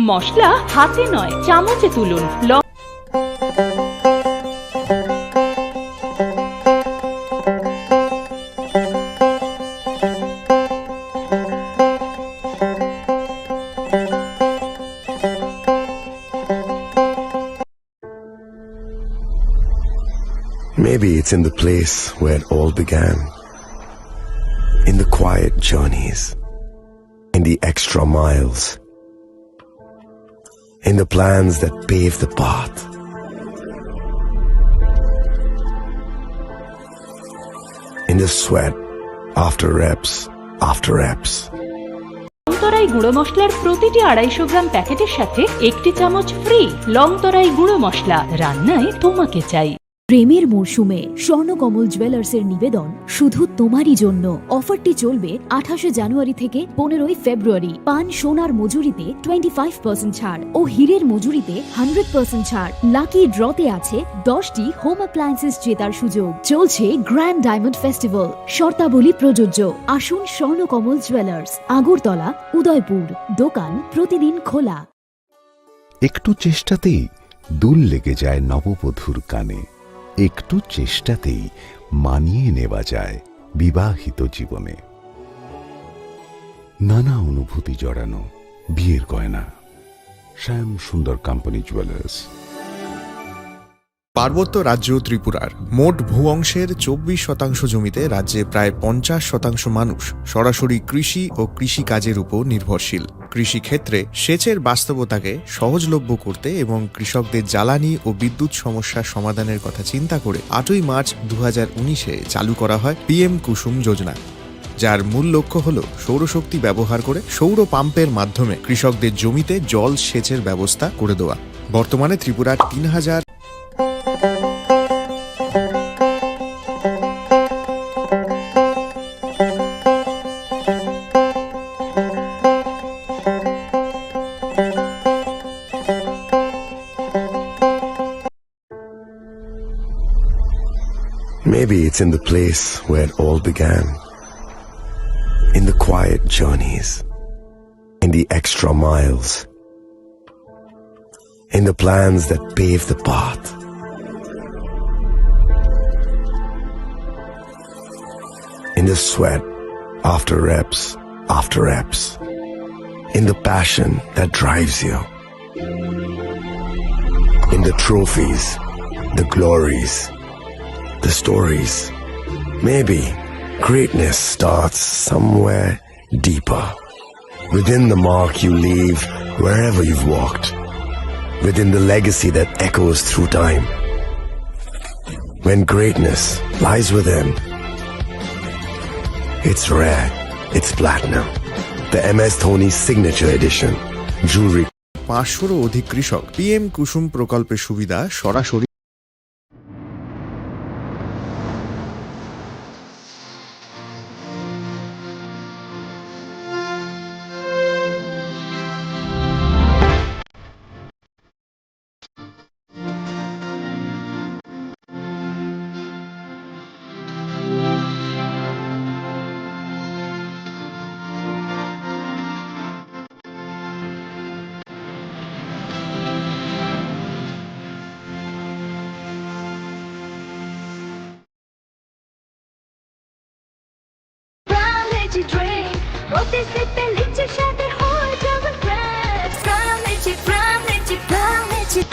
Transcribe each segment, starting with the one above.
মশলা হাতে নয় চামচে তুলুন। Maybe it's in the place where it all began. In the quiet journeys. In the extra miles. In the plans that pave the path. In the sweat after reps after reps. লংতরাই গুঁড়ো মশলার প্রতিটি 250 গ্রাম প্যাকেটের সাথে 1টি চামচ free. লংতরাই গুঁড়ো মশলা, রান্নায় তোমাকে চাই। প্রেমের মরশুমে স্বর্ণকমল জুয়েলার্সের নিবেদন শুধু তোমারই জন্য। অফারটি চলবে 28 জানুয়ারি থেকে 15 ফেব্রুয়ারি। পান সোনার মজুরিতে 25% ছাড় ও হীরের মজুরিতে 100% ছাড়। লাকি ড্রতে আছে 10টি হোম অ্যাপ্লায়েন্সেস জেতার সুযোগ। চলছে গ্র্যান্ড ডায়মন্ড ফেস্টিভ্যাল, শর্তাবলী প্রযোজ্য। আসুন স্বর্ণকমল জুয়েলার্স, আগরতলা, উদয়পুর। দোকান প্রতিদিন খোলা। একটু চেষ্টাতেই দুল লেগে যায় নববধূর কানে। একটু চেষ্টাতেই মানিয়ে নেওয়া যায় বিবাহিত জীবনে। নানা অনুভূতি জড়ানো বিয়ের গয়না। শ্যাম সুন্দর কোম্পানি জুয়েলার্স। পার্বত্য রাজ্য ত্রিপুরার মোট ভূ অংশের 24% জমিতে রাজ্যে প্রায় 50% মানুষ সরাসরি কৃষি ও কৃষিকাজের উপর নির্ভরশীল। কৃষিক্ষেত্রে সেচের বাস্তবতাকে সহজলভ্য করতে এবং কৃষকদের জ্বালানি ও বিদ্যুৎ সমস্যার সমাধানের কথা চিন্তা করে 8ই মার্চ 2019-এ চালু করা হয় PM কুসুম যোজনা, যার মূল লক্ষ্য হল সৌরশক্তি ব্যবহার করে সৌর পাম্পের মাধ্যমে কৃষকদের জমিতে জল সেচের ব্যবস্থা করে দেওয়া। বর্তমানে ত্রিপুরার 3000 Maybe it's in the place where it all began. In the quiet journeys. In the extra miles. In the plans that pave the path. In the sweat after reps after reps. In the passion that drives you. In the trophies, the glories, the stories. Maybe greatness starts somewhere deeper. Within the mark you leave wherever you've walked. Within the legacy that echoes through time. When greatness lies within, it's rare, it's platinum. The MS Dhoni Signature Edition Jewelry. 500-রও অধিক কৃষক PM কুসুম প্রকল্পের সুবিধা সরাসরি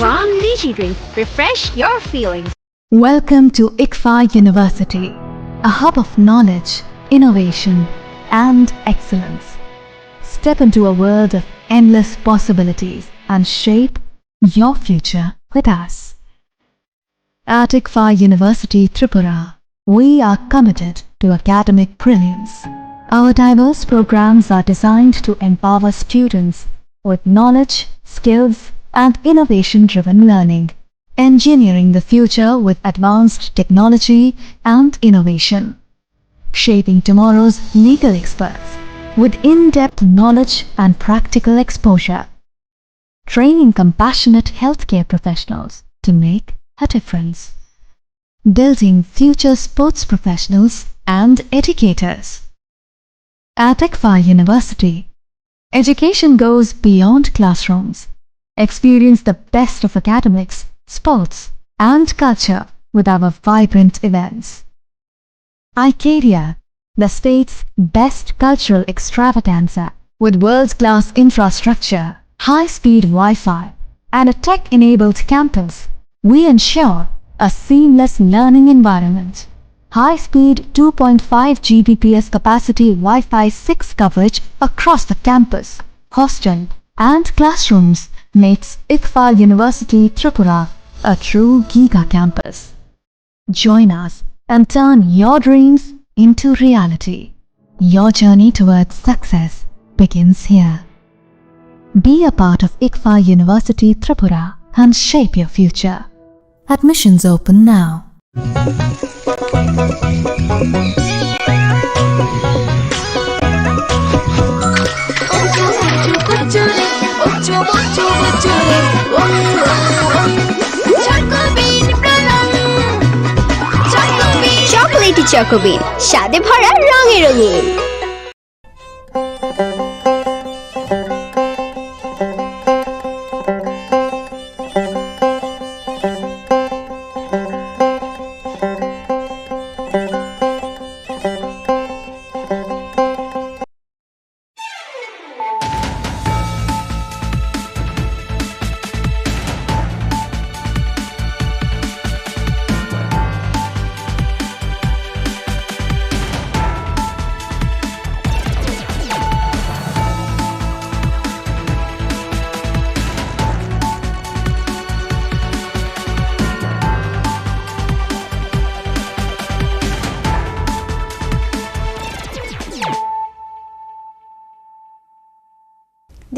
From Lychee Drink, refresh your feelings. Welcome to ICFA University, a hub of knowledge, innovation, and excellence. Step into a world of endless possibilities and shape your future with us. At ICFA University, Tripura, we are committed to academic brilliance. Our diverse programs are designed to empower students with knowledge, skills, and innovation-driven learning, engineering the future with advanced technology and innovation, shaping tomorrow's legal experts with in-depth knowledge and practical exposure, training compassionate healthcare professionals to make a difference, building future sports professionals and educators. At ICFA University, Education goes beyond classrooms. Experience the best of academics, sports, and culture with our vibrant events. Icaria, the state's best cultural extravaganza, with world-class infrastructure, high-speed Wi-Fi, and a tech-enabled campus, we ensure a seamless learning environment. High-speed 2.5 Gbps capacity Wi-Fi 6 coverage across the campus, hostel, and classrooms makes ICFA University Tripura a true Giga campus. Join us and turn your dreams into reality. Your journey towards success begins here. Be a part of ICFA University Tripura and shape your future. Admissions open now. Chocolaty চকোবিন স্বাদে ভরা রঙে রঙিন।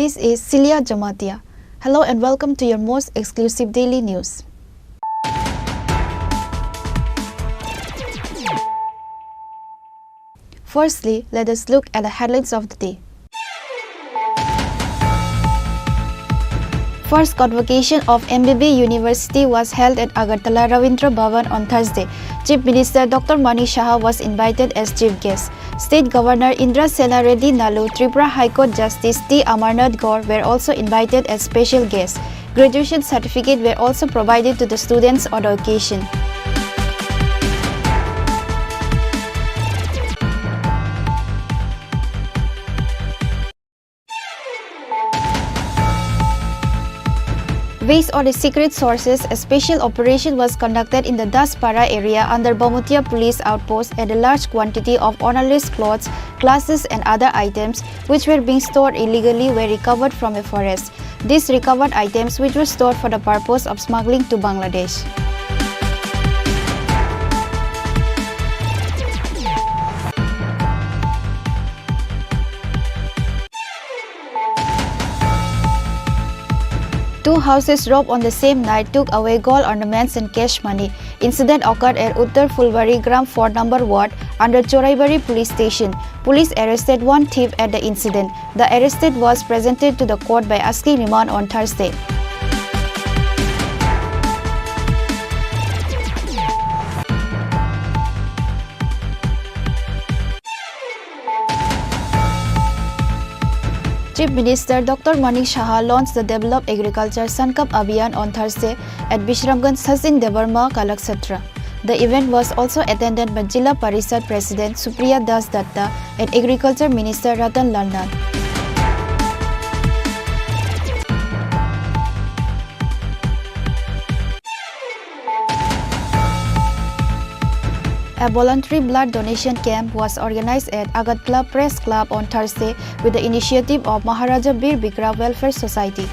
This is Celia Jamatia. Hello and welcome to your most exclusive daily news. Firstly, let us look at the headlines of the day. First convocation of MBB University was held at Agartala Ravindra Bhavan on Thursday. Chief Minister Dr. Manik Saha was invited as chief guest. State Governor Indra Sena Reddy Nalu, Tripura High Court Justice T. Amarnath Gaur were also invited as special guests. Graduation certificates were also provided to the students on the occasion. Based on the secret sources, a special operation was conducted in the Daspara area under Bamutia police outpost, and a large quantity of ownerless clothes, glasses and other items which were being stored illegally were recovered from a forest. These recovered items which were stored for the purpose of smuggling to Bangladesh. Two houses robbed on the same night took away gold ornaments and cash money. Incident occurred at Uttar Fulbari Gram 4 number ward under Choraibari police station. Police arrested one thief at the incident. The arrested was presented to the court by asking remand on Thursday. Chief Minister Dr. Manik Saha launched the Develop Agriculture Sankap Abhiyan on Thursday at Bishramganj Sachin Devarma Kalakshetra. The event was also attended by Jilla Parishad President Supriya Das Datta and Agriculture Minister Ratan Lal Nath. A voluntary blood donation camp was organized at Agartala Press Club on Thursday with the initiative of Maharaja Bir Bikram Welfare Society.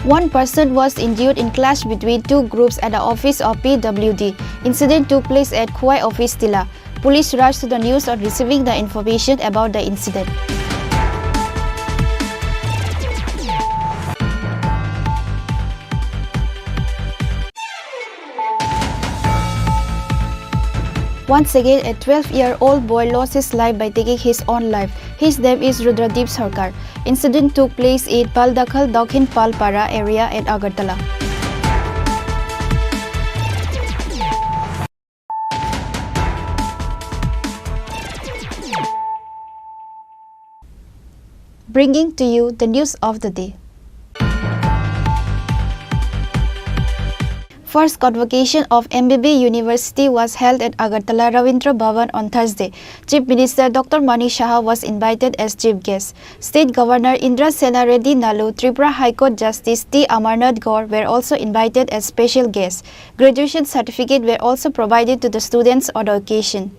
One person was injured in clash between two groups at the office of PWD. Incident took place at Khwai Office Tila. Police rushed to the news on receiving the information about the incident. Once again, a 12-year-old boy lost his life by taking his own life. His name is Rudradeep Sarkar. Incident took place in Paldakhal Dakhin Palpara area at Agartala. bringing to you the news of the day. First convocation of MBB University was held at Agartala Ravindra Bhavan on Thursday. Chief Minister Dr. Mani Saha was invited as chief guest. State Governor Indra Sela Reddy Nalu, Tripura High Court Justice T. Amarnath Gaur were also invited as special guests. Graduation certificates were also provided to the students on the occasion.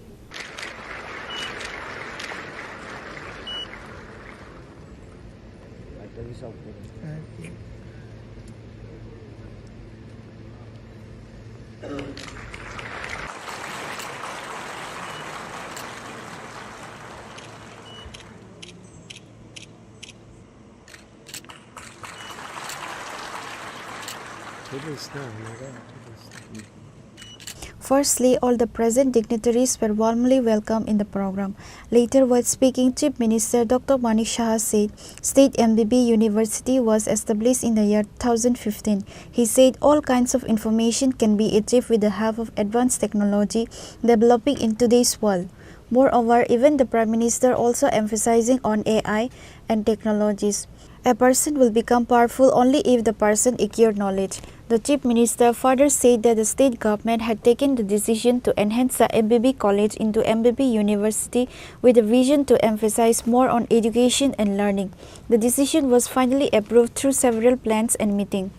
Firstly, all the present dignitaries were warmly welcomed in the program. Later, while speaking, Chief Minister Dr. Mani Saha said State MBB University was established in the year 2015. He said all kinds of information can be achieved with the help of advanced technology developing in today's world. Moreover, even the Prime Minister also emphasizing on AI and technologies. A person will become powerful only if the person acquires knowledge. The Chief Minister further said that the state government had taken the decision to enhance the MBB College into MBB University with a vision to emphasize more on education and learning. The decision was finally approved through several plans and meetings.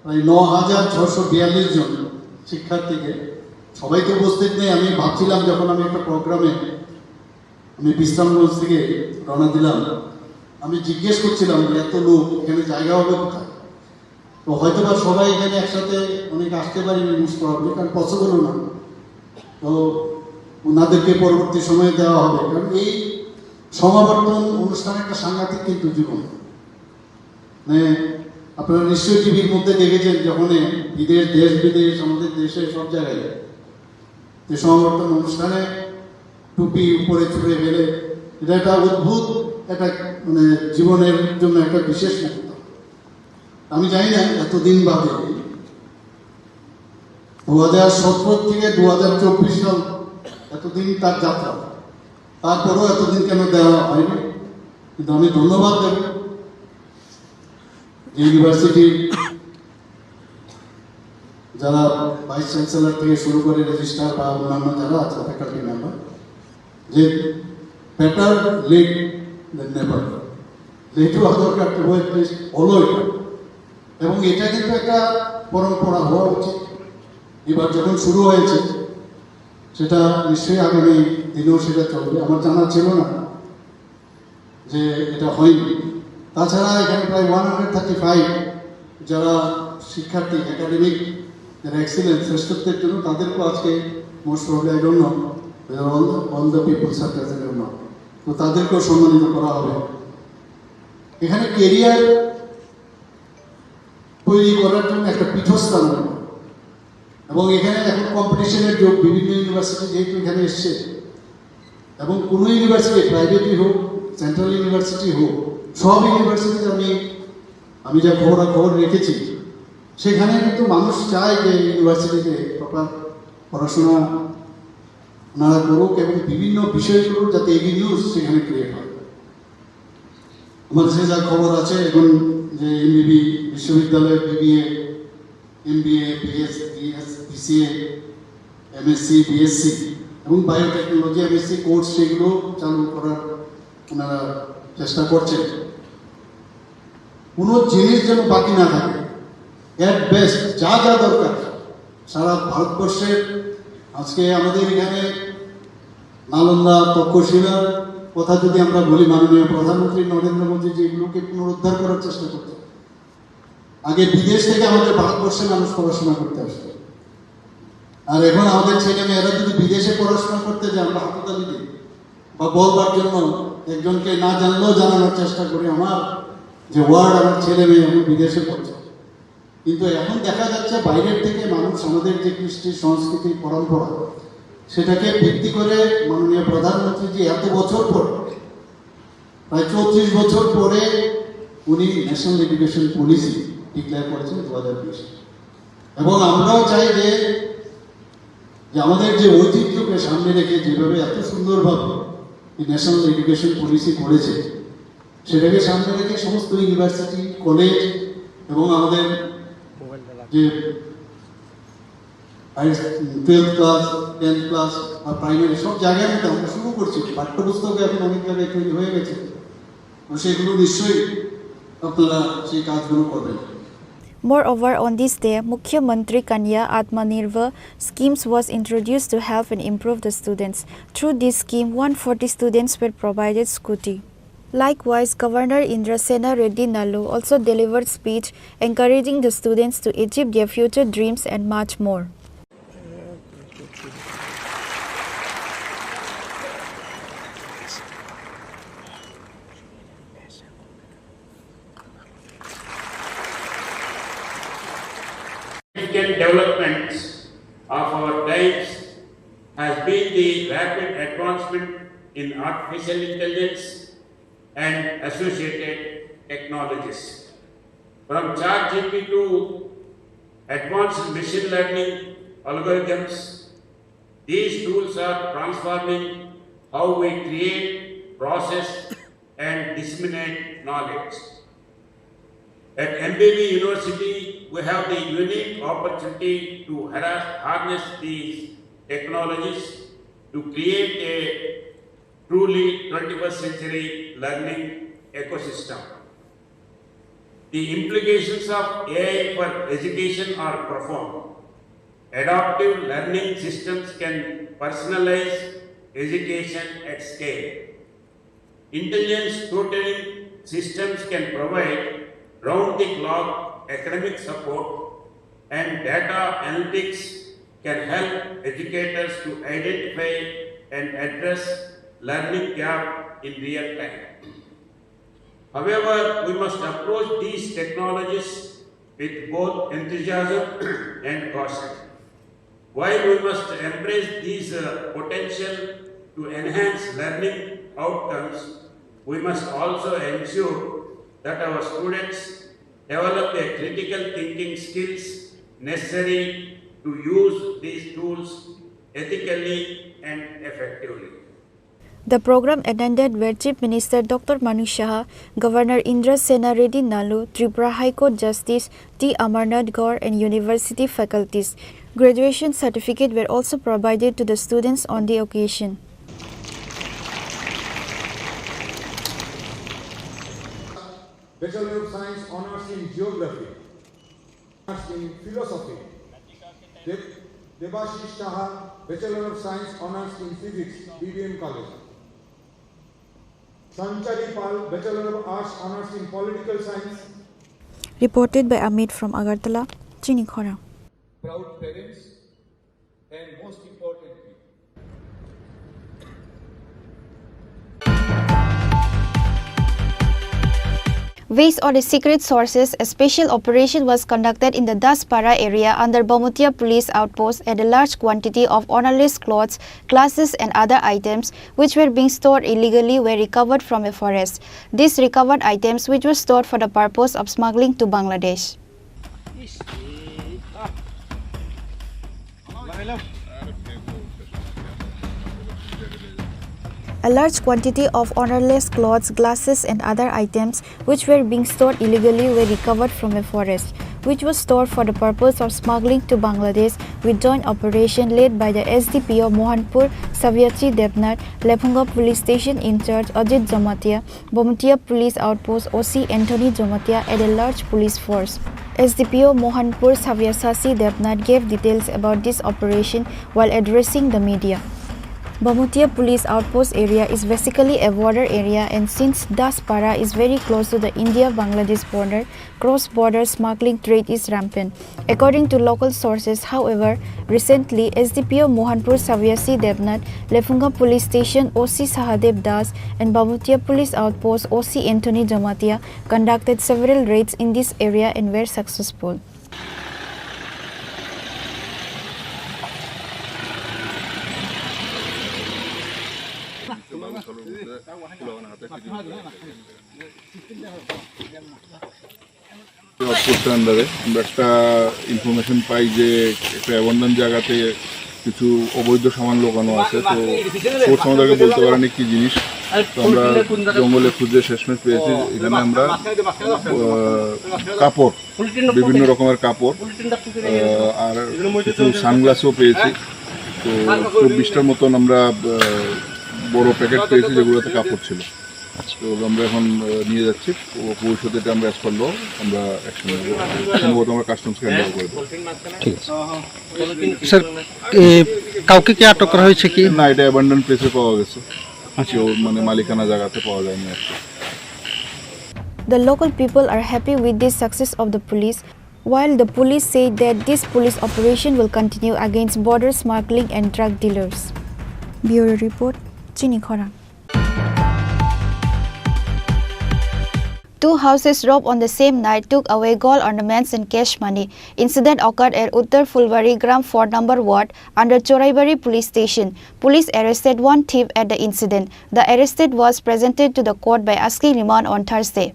প্রায় ৯,৬৪২ জন শিক্ষার্থীকে সবাই তো উপস্থিত নেই। আমি ভাবছিলাম যখন আমি একটা প্রোগ্রামে আমি বিশ্রামগঞ্জ থেকে রওনা দিলাম, আমি জিজ্ঞেস করছিলাম যে এত লোক এখানে জায়গা হবে কোথায়। তো হয়তো বা সবাই এখানে একসাথে অনেক আসতে পারিনি, মোস্ট প্রবাবলি, কারণ পসিবলও না। তো ওনাদেরকে পরবর্তী সময়ে দেওয়া হবে, কারণ এই সমাবর্তন অনুষ্ঠান একটা সাংঘাতিক কিন্তু জীবন। মানে আপনারা নিশ্চয়ই টিভির মধ্যে দেখেছেন যখন দেশ বিদেশ আমাদের দেশে সব জায়গায় যে সমাবর্তন অনুষ্ঠানে টুপি উপরে ছুঁড়ে ফেলে, এটা একটা অদ্ভুত একটা মানে জীবনের জন্য একটা বিশেষ মুহূর্ত। আমি জানি না এতদিন বাদে 2017 থেকে 2024 সাল এতদিন তার যাত্রা, তারপরেও এতদিন কেন দেওয়া হয়নি। কিন্তু আমি ধন্যবাদ দেব ইউনিভার্সিটির যারা ভাইস চ্যান্সেলর থেকে শুরু করে রেজিস্ট্রার বা অন্যান্য যারা আছে ফ্যাকাল্টি মেম্বার, যে বেটার লেট দেন নেভার, লেটও হওয়া দরকার, হলো এটা। এবং এটা কিন্তু একটা পরম্পরা হওয়া উচিত। এবার যখন শুরু হয়েছে সেটা নিশ্চয়ই আগামী দিনেও সেটা চলবে। আমার জানা ছিল না যে এটা হয়নি। তাছাড়া এখানে প্রায় 135 যারা শিক্ষার্থী একাডেমিক যারা এক্সিলেন্স শ্রেষ্ঠত্বের জন্য, তাদেরকেও আজকে most probably I don't know all the people circle জন্য, তো তাদেরকেও সম্মানিত করা হবে। এখানে কেরিয়ার তৈরি করার জন্য একটা পীঠস্থান, এবং এখানে এখন কম্পিটিশনের যোগ। বিভিন্ন ইউনিভার্সিটি যেহেতু এখানে এসছে, এবং কোনো ইউনিভার্সিটি প্রাইভেটই হোক সেন্ট্রাল ইউনিভার্সিটি হোক, সব ইউনিভার্সিটিতে আমি যা খবর রেখেছি, সেখানে কিন্তু মানুষ চায় যে ইউনিভার্সিটিতে প্রপার পড়াশোনা ওনারা করুক এবং বিভিন্ন বিষয়গুলোর যাতে এভিনিউজ সেখানে ক্রিয়েট হয়। আমার কাছে যা খবর আছে এখন যে এমবিবি বিশ্ববিদ্যালয়ে BBA, MBA, BCA, MSc, BSc এবং বায়োটেকনোলজি এমএসসি কোর্স সেগুলো চালু করার ওনারা চেষ্টা করছেন। কোনো জিনিস যেন বাকি না থাকে। এট বেস্ট যা যা দরকার সারা ভারতবর্ষের, আজকে আমাদের এখানে নালন্দা, তক্ষশিলার কথা যদি আমরা বলি, মাননীয় প্রধানমন্ত্রী নরেন্দ্র মোদী যেগুলোকে পুনরুদ্ধার করার চেষ্টা করছে। আগে বিদেশ থেকে আমাদের ভারতবর্ষে মানুষ পড়াশোনা করতে আসতো, আর এখন আমাদের ছেলে মেয়েরা যদি বিদেশে পড়াশোনা করতে যায়, আমরা হাততালি দিই বা বলবার জন্য একজনকে না জানলেও জানানোর চেষ্টা করি আমার যে ওয়ার্ড আমার ছেলে মেয়ে এখন বিদেশে পড়ছে। কিন্তু এখন দেখা যাচ্ছে বাইরের থেকে মানুষ আমাদের যে কৃষ্টি সংস্কৃতি পরম্পরা সেটাকে ভিত্তি করে মাননীয় প্রধানমন্ত্রী যে এত বছর পর, প্রায় 34 বছর পরে উনি ন্যাশনাল এডুকেশন পলিসি ডিক্লেয়ার করেছেন 2020। এবং আমরাও চাই যে আমাদের যে ঐতিহ্যকে সামনে রেখে যেভাবে এত সুন্দরভাবে ন্যাশনাল এডুকেশন পলিসি করেছে, সেটাকে সামনে রেখে সমস্ত ইউনিভার্সিটি, কলেজ এবং আমাদের যে 12th ক্লাস, 10th ক্লাস বা প্রাইমারি সব জায়গার মধ্যে আমরা শুরু করছি। পাঠ্যপুস্তকে এখন অনেক জায়গায় তৈরি হয়ে গেছে, সেগুলো নিশ্চয়ই আপনারা সেই কাজগুলো করবেন। Moreover, on this day, Mukhya Mantri Kanya Atmanirbhar schemes was introduced to help and improve the students. Through this scheme, 140 students were provided scooty. Likewise, Governor Indrasena Reddy Nalu also delivered speech encouraging the students to achieve their future dreams and much more. Significant developments of our times has been the rapid advancement in artificial intelligence and associated technologies. From ChatGPT to advanced machine learning algorithms, these tools are transforming how we create, process, and disseminate knowledge. At MBB University, we have the unique opportunity to harness these technologies to create a truly 21st century learning ecosystem. The implications of AI for education are profound. Adaptive learning systems can personalize education at scale. Intelligence tutoring systems can provide round-the-clock academic support, and data analytics can help educators to identify and address learning gap in real time. However, we must approach these technologies with both enthusiasm and caution. While we must embrace these potential to enhance learning outcomes, we must also ensure that our students develop the critical thinking skills necessary to use these tools ethically and effectively. The program attended were Chief Minister Dr. Manu Saha, Governor Indrasena Reddy Nalu, Tripura High Court Justice T. Amarnath Gaur, and university faculties. Graduation certificates were also provided to the students on the occasion. Bachelor of Science Honours in Geography, Honours in Philosophy. Debashish Saha, Bachelor of Science Honours in Physics, BBM College. Sanchari Pal, Bachelor of Arts Honours in Political Science. Reported by Amit from Agartala, Chinikhora. Proud parents, and most importantly, Based on the secret sources, a special operation was conducted in the Daspara area under Bamutia police outpost, and a large quantity of ownerless clothes, glasses and other items which were being stored illegally were recovered from a forest. These recovered items which were stored for the purpose of smuggling to Bangladesh. A large quantity of ownerless clothes, glasses and other items which were being stored illegally were recovered from a forest, which was stored for the purpose of smuggling to Bangladesh with joint operation led by the SDPO Mohanpur Savyachi Devnath, Lephunga Police Station in charge Ajit Jamatia, Bamutia Police Outpost OC Anthony Jamatia and a large police force. SDPO Mohanpur Savyasasi Devnath gave details about this operation while addressing the media. Bamutia Police Outpost area is basically a border area, and since Daspara is very close to the India-Bangladesh border, cross-border smuggling trade is rampant. According to local sources, however, recently SDPO Mohanpur Savyasi Devnath, Lephunga Police Station OC Sahadev Das and Bamutia Police Outpost OC Anthony Jamatia conducted several raids in this area and were successful. আন্ডারে আমরা একটা information পাই যে একটা abandon জায়গাতে কিছু অবৈধ সামান লোকানো আছে। তো সোর্স আমাদেরকে বলতে পারেনি কি জিনিস। তো আমরা জঙ্গলে খুঁজে শেষমেশ পেয়েছি এখানে আমরা কাপড়, বিভিন্ন রকমের কাপড় আর কিছু সানগ্লাসও পেয়েছি। তো 24টার মতন আমরা বড় প্যাকেট পেয়েছি যেগুলোতে কাপড় ছিল। তো আমরা এখন নিয়ে যাচ্ছি ভবিষ্যতে এটা আমরা অ্যাজ করলেও আমরা অ্যাকশন নেব, সম্ভবত আমরা কাস্টমসকে হ্যান্ড ওভার করে দেবো। ঠিক আছে স্যার, কাউকে কি আটক করা হয়েছে কি? না, এটা অ্যাবান্ডন প্লেসে পাওয়া গেছে, মানে মালিকানা জায়গাতে পাওয়া যায়নি আর কি। The local people are happy with this success of the police, while the police say that this police operation will continue against border smuggling and drug dealers. Bureau Report, Chini Khora. Two houses robbed on the same night took away gold ornaments and cash money. Incident occurred at Uttar Fulbari Gram 4 number ward under Choraibari police station. Police arrested one thief at the incident. The arrested was presented to the court by asking remand on Thursday.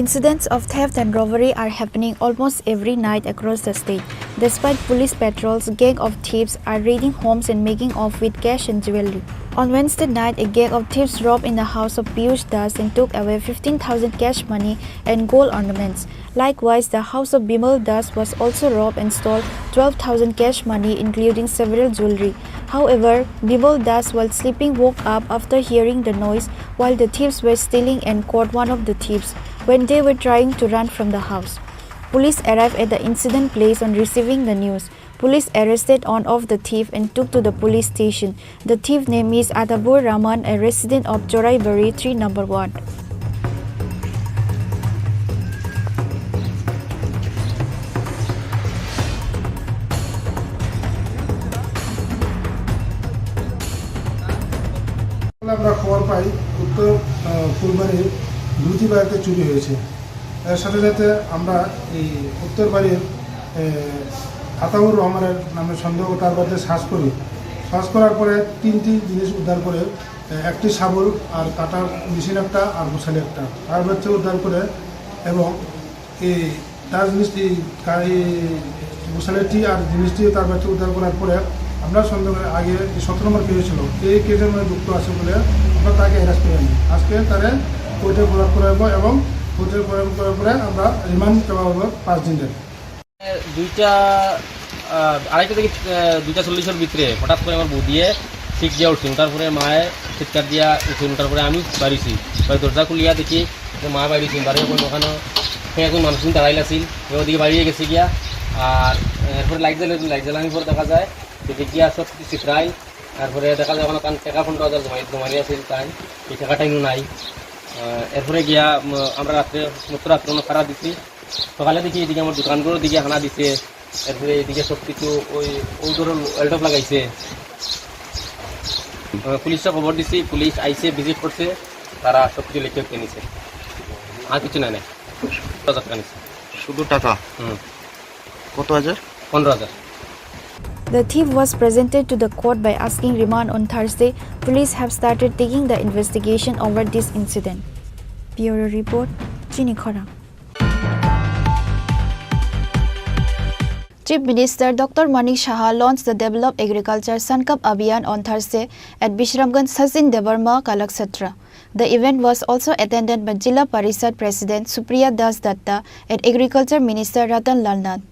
Incidents of theft and robbery are happening almost every night across the state. Despite police patrols, gang of thieves are raiding homes and making off with cash and jewelry. On Wednesday night, a gang of thieves robbed in the house of Piyush Das and took away 15,000 cash money and gold ornaments. Likewise, the house of Bimal Das was also robbed and stole 12,000 cash money including several jewelry. However, Bimal Das while sleeping woke up after hearing the noise while the thieves were stealing and caught one of the thieves when they were trying to run from the house. Police arrived at the incident place on receiving the news. Police arrested one of the thief and took to the police station. The thief name is Adabur Rahman, a resident of Choraibari 3 number 1. আমরা খবর পাই উত্তর ফুলবাড়ির দুটি বাড়িতে চুরি হয়েছে। এর সাথে সাথে আমরা এই উত্তর বাড়ির আতাউর রহমানের নামে সন্দেহ তার বাড়িতে সার্চ করি। সার্চ করার পরে 3টি জিনিস উদ্ধার করে, একটি শাবল আর কাটার মেশিন একটা আর মশালি একটা তার বাড়িতে উদ্ধার করে, এবং এই তার জিনিসটি মশালিটি আর জিনিসটি তার বাড়িতে উদ্ধার করার পরে আমরা সন্দেহের আগে 17 নম্বর কেস ছিল, এই কেসের মধ্যে যুক্ত আছে বলে আমরা তাকে অ্যারেস্ট করে নিই। আজকে তারা কোর্টে প্রয়োগ করাবো এবং কোর্টে প্রয়োগ করার পরে আমরা রিমান্ড দেওয়া হবো 5 দিনের। 2:30 থেকে 2:40 ভিতরে হঠাৎ করে আমার বউ দিয়ে ঠিক দিয়ে উঠছি। তারপরে মায়ে চিৎকার দিয়া উঠে, তারপরে আমি বাড়িছি, দরজা খুলিয়া দেখি মা বাড়িছি। বাড়ির ওখানে এখন মানুষ দাঁড়াইল আছিল, ওদিকে বাড়িয়ে গেছে গিয়া। আর এরপরে লাইট জ্বালানোর পরে দেখা যায় গিয়া সব কিছু চিত্রাই। তারপরে দেখা যায় ওখানে টাকা 15,000 জমাই আছিল, তাই এই টাকাটা ইনু নাই। এরপরে গিয়া আমরা রাত্রে অনেক খারাপ দিচ্ছি। সকালে দেখি এদিকে আমার দোকানগুলোর দিকে হানা দিছে। এরপরে এদিকে সব কিছু ওই ধরো এলটপ লাগাইছে। পুলিশটা খবর দিচ্ছি, পুলিশ আইসে ভিজিট করছে, তারা সব কিছু লিখে নিছে। আর কিছু নাই, 15,000 টাকা নিচ্ছে। শুধু টাকা? কত হাজার? 15,000। The thief was presented to the court by asking remand on Thursday. Police have started taking the investigation over this incident. Bureau Report, Chini Khora. Chief Minister Dr. Manik Saha launched the Develop Agriculture Sankap Abhiyan on Thursday at Bishramganj Sachin Devarma Kalakshetra. The event was also attended by Jilla Parishad President Supriya Das Datta and Agriculture Minister Ratan Lal Nath.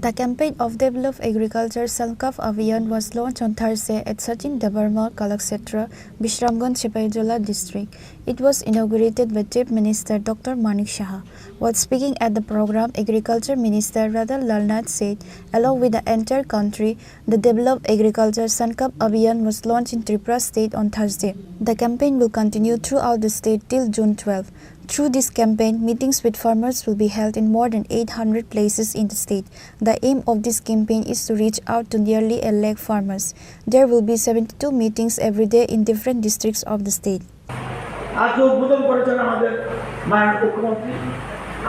The campaign of Develop Agriculture Sankap Abhiyan was launched on Thursday at Sachin Devarma Kalakshetra, Bishramganj, Sipaijala district. It was inaugurated by Chief Minister Dr. Manik Saha. While speaking at the program, Agriculture Minister Ratan Lal Nath said, along with the entire country, the Develop Agriculture Sankap Abhiyan was launched in Tripura state on Thursday. The campaign will continue throughout the state till June 12. Through this campaign, meetings with farmers will be held in more than 800 places in the state. The aim of this campaign is to reach out to nearly 1 lakh farmers. There will be 72 meetings every day in different districts of the state. আজকে উদ্বোধন করেছেন আমাদের মাননীয় মুখ্যমন্ত্রী।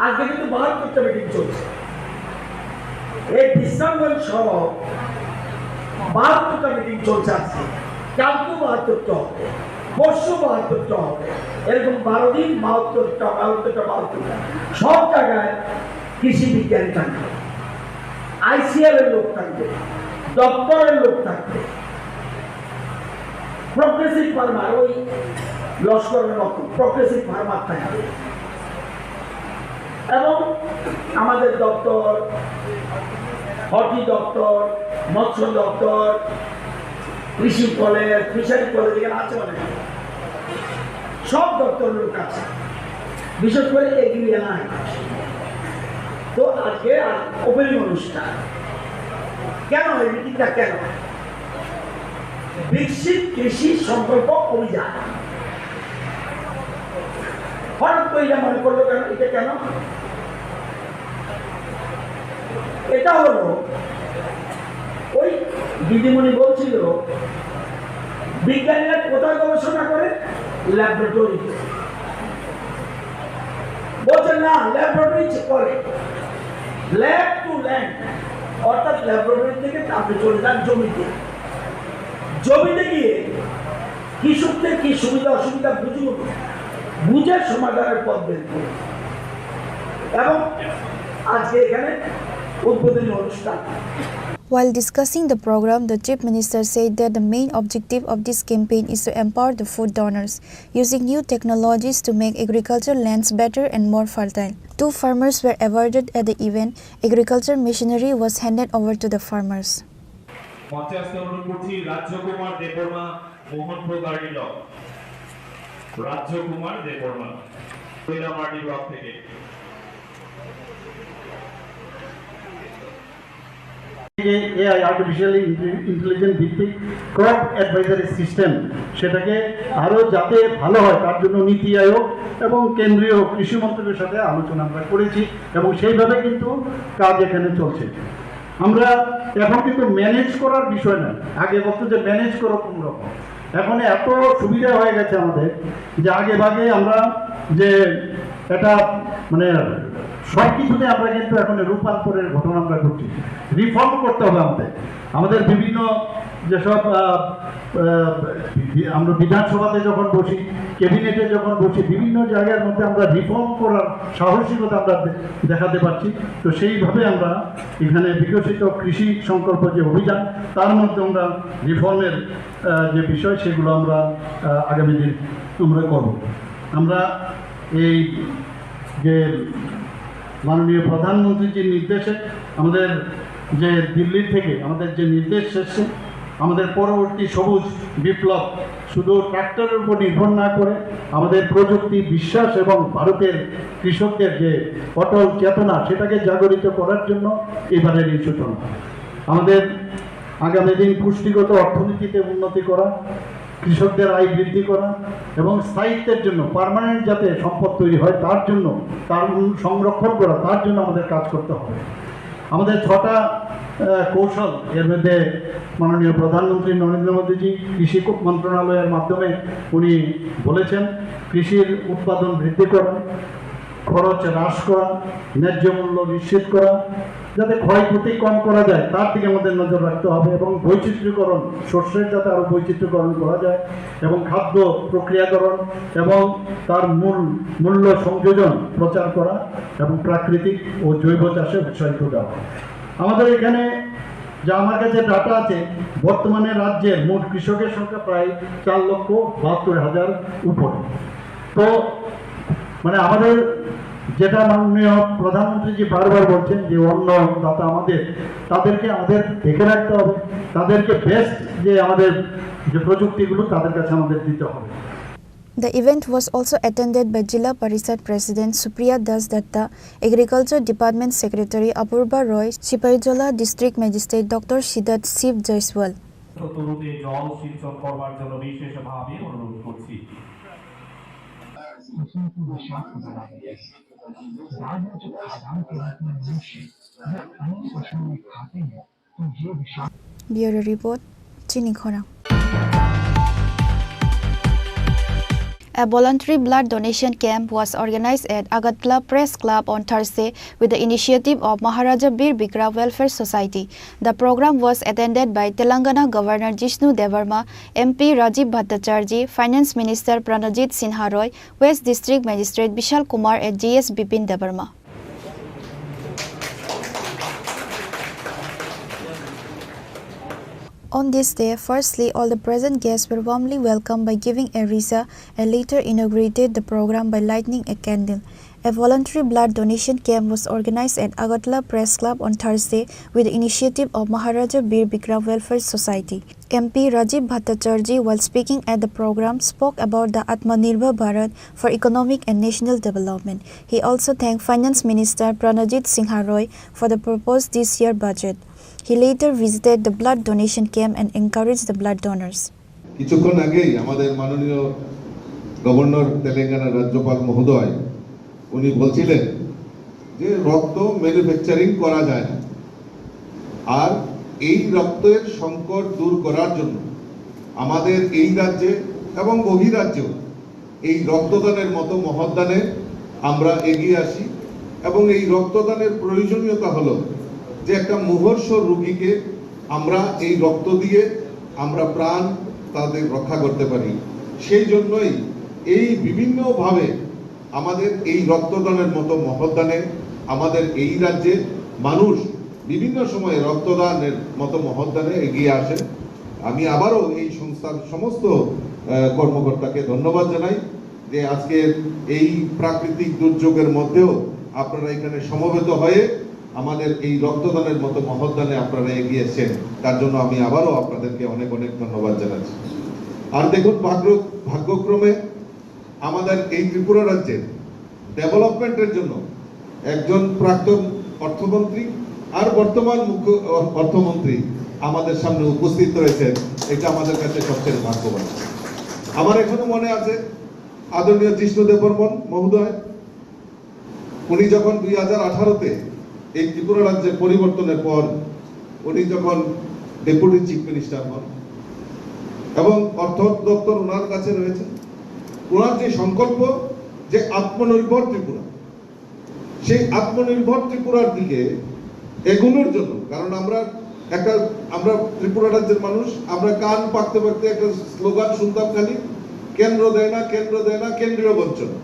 আজকে কিন্তু 72টা meeting চলছে। এই বিশ্রামগঞ্জ সহ 72টা মিটিং চলছে আজকে। কালকে 72টা হবে, পরশু 72টা হবে, এরকম 12 দিন 72টা সব জায়গায় কৃষি বিজ্ঞানী থাকবে, ICL এর লোক থাকবে, দপ্তরের লোক থাকবে, প্রগ্রেসিভ ফার্মার ওই লস্করের মতো প্রগ্রেসিভ ফার্মার থাকবে এবং আমাদের দপ্তর, হর্টি দপ্তর, মৎস্য দপ্তর, কৃষি কলেজ, ফিশারি কলেজ এখানে আছে অনেক, সব দপ্তরের লোক আছে, বিশেষ করে এগ্রি এলাকায়। তো আজকে ওপেনিং অনুষ্ঠান কেন, এই মিটিংটা কেন? বিকশিত কৃষি সংকল্প অভিযান। হঠাৎ করে এটা মনে করলো কেন? এটা কেন? এটা হলো ওই দিদিমণি বলছিল বিজ্ঞানীরা কোথায় গবেষণা করে? ল্যাবরেটরিতে। বলছেন না, ল্যাবরেটরি করে, ল্যাব টু ল্যান্ড, অর্থাৎ ল্যাবরেটরি থেকে আপনি চলে যান জমিতে। জমিতে গিয়ে কৃষকদের কি সুবিধা অসুবিধা বুঝে সমাধানের পথ বের করুন। এবং আজকে এখানে উদ্বোধনী অনুষ্ঠান। While discussing the program, the Chief Minister said that the main objective of this campaign is to empower the food donors, using new technologies to make agriculture lands better and more fertile. 2 farmers were awarded at the event. Agriculture machinery was handed over to the farmers. Rajyakumar Debbarma Mohanpur গার্ডি block, Rajyakumar Debbarma Kailamati block থেকে। AI artificial intelligence ভিত্তিক crop advisory system, সেটাকে আরও যাতে ভালো হয় তার জন্য নীতি আয়োগ এবং কেন্দ্রীয় কৃষি মন্ত্রকের সাথে আলোচনা আমরা করেছি এবং সেইভাবে কিন্তু কাজ এখানে চলছে। আমরা এখন কিন্তু ম্যানেজ করার বিষয় না, আগে বলতো যে ম্যানেজ করো কোনো রকম, এখন এত সুবিধা হয়ে গেছে আমাদের যে আগে ভাগে আমরা যে এটা মানে সব কিছুতে আমরা কিন্তু এখন রূপান্তরের ঘটনা আমরা ঘটছি। রিফর্ম করতে হবে আমাদের বিভিন্ন যেসব আমরা বিধানসভাতে যখন বসি, ক্যাবিনেটে যখন বসি, বিভিন্ন জায়গার মধ্যে আমরা রিফর্ম করার সাহসিকতা আমরা দেখাতে পারছি। তো সেইভাবে আমরা এখানে বিকশিত কৃষি সংকল্প যে অভিযান, তার মধ্যে আমরা রিফর্মের যে বিষয় সেগুলো আমরা আগামী দিন আমরা করব। আমরা এই যে মাননীয় প্রধানমন্ত্রীর যে নির্দেশে আমাদের যে দিল্লি থেকে আমাদের যে নির্দেশ এসেছে, আমাদের পরবর্তী সবুজ বিপ্লব শুধু ট্রাক্টরের উপর নির্ভর না করে আমাদের প্রযুক্তি বিশ্বাস এবং ভারতের কৃষকদের যে অটল চেতনা সেটাকে জাগরিত করার জন্য এবারের এই সূচনা। আমাদের আগামী দিন পুষ্টিগত অর্থনীতিতে উন্নতি করা, কৃষকদের আয় বৃদ্ধি করা এবং স্থায়িত্বের জন্য পার্মানেন্ট যাতে সম্পদ তৈরি হয় তার জন্য, তার সংরক্ষণ করা, তার জন্য আমাদের কাজ করতে হবে। আমাদের 6টা কৌশল, এর মধ্যে মাননীয় প্রধানমন্ত্রী নরেন্দ্র মোদীজি কৃষি মন্ত্রণালয়ের মাধ্যমে উনি বলেছেন কৃষির উৎপাদন বৃদ্ধি করা, খরচ হ্রাস করা, ন্যায্য মূল্য নিশ্চিত করা, যাতে ক্ষয়ক্ষতি কম করা যায় তার দিকে আমাদের নজর রাখতে হবে এবং বৈচিত্র্যকরণ, শস্যের যাতে আরও বৈচিত্র্যকরণ করা যায় এবং খাদ্য প্রক্রিয়াকরণ এবং তার মূল্য সংযোজন প্রচার করা এবং প্রাকৃতিক ও জৈব চাষে উৎসাহিত দেওয়া। আমাদের এখানে যা আমার কাছে ডাটা আছে, বর্তমানে রাজ্যের মোট কৃষকের সংখ্যা প্রায় 4,72,000 উপরে। তো মানে আমাদের যেটা মাননীয় প্রধানমন্ত্রীজি বারবার বলছেন যে অন্নদাতা তাদেরকে আমাদের দেখে রাখতে হবে, তাদেরকে বেস্ট যে আমাদের যে প্রযুক্তিগুলো তাদের কাছে আমাদের দিতে হবে। The event was also attended by Jilla Parishad President Supriya Das Datta, Agriculture Department Secretary Apurba Roy, Sipaijola District Magistrate Dr. Siddharth Shiv Jaiswal. জল সিঞ্চন করবার জন্য বিশেষভাবে অনুরোধ করছি। स्वास्थ्य बनाने जो खाद्यान्न के रूप में मनुष्य अनेक पशुओं में खाते हैं तो ये विषाक्त Bureau Report, Chini Khorang. A voluntary blood donation camp was organized at Agartala Press Club on Thursday with the initiative of Maharaja Bir Bikra Welfare Society. The program was attended by Telangana Governor Jishnu Devarma, MP Rajiv Bhattacharjee, Finance Minister Pranajit Sinha Roy, West District Magistrate Bishal Kumar and GS Bipin Devarma. On this day, firstly, all the present guests were warmly welcomed by giving a risa and later inaugurated the program by lighting a candle. A voluntary blood donation camp was organized at Agartala Press Club on Thursday with the initiative of Maharaja Bir Bikra Welfare Society. MP Rajiv Bhattacharjee, while speaking at the program, spoke about the Atmanirbhar Bharat for economic and national development. He also thanked Finance Minister Pranajit Sinha Roy for the proposed this year budget. He later visited the blood donation camp and encouraged the blood donors. কিছুক্ষণ আগেই আমাদের মাননীয় governor Telangana রাজ্যপাল মহোদয় উনি বলছিলেন যে রক্ত ম্যানুফ্যাকচারিং করা যায় না আর এই রক্তের সংকট দূর করার জন্য আমাদের এই রাজ্যে এবং বহিরাজ্যেও এই রক্তদানের মতো মহৎদানে আমরা এগিয়ে আসি এবং এই রক্তদানের প্রয়োজনীয়তা হলো যে একটা মুমূর্ষ রোগীকে আমরা এই রক্ত দিয়ে আমরা প্রাণ তাদের রক্ষা করতে পারি সেই জন্যই এই বিভিন্নভাবে আমাদের এই রক্তদানের মতো মহৎদানে আমাদের এই রাজ্যে মানুষ বিভিন্ন সময়ে রক্তদানের মতো মহৎদানে এগিয়ে আসেন আমি আবারও এই সংস্থার সমস্ত কর্মকর্তাকে ধন্যবাদ জানাই যে আজকের এই প্রাকৃতিক দুর্যোগের মধ্যেও আপনারা এখানে সমবেত হয়ে আমাদের এই রক্তদানের মতো মহৎদানে আপনারা এগিয়েছেন তার জন্য আমি আবারও আপনাদেরকে অনেক অনেক ধন্যবাদ জানাচ্ছি আর দেখুন ভাগ্যক্রমে আমাদের এই ত্রিপুরা রাজ্যের ডেভেলপমেন্টের জন্য একজন প্রাক্তন অর্থমন্ত্রী আর বর্তমান মুখ্য অর্থমন্ত্রী আমাদের সামনে উপস্থিত রয়েছেন এটা আমাদের কাছে সবচেয়ে ভাগ্যবান আমার এখনো মনে আছে আদরণীয় জিষ্ণু দেববর্মন মহোদয় উনি যখন 2018-তে এই ত্রিপুরা রাজ্যের পরিবর্তনের পর উনি যখন ডেপুটি চিফ মিনিস্টার হন এবং অর্থ দপ্তর ওনার কাছে রয়েছে ওনার যে সংকল্প যে আত্মনির্ভর ত্রিপুরা সেই আত্মনির্ভর ত্রিপুরার দিকে এগোনোর জন্য কারণ আমরা ত্রিপুরা রাজ্যের মানুষ আমরা কান পাকতে পাকতে একটা স্লোগান শুনতাম খালি কেন্দ্র দেয় না কেন্দ্রীয় বঞ্চনা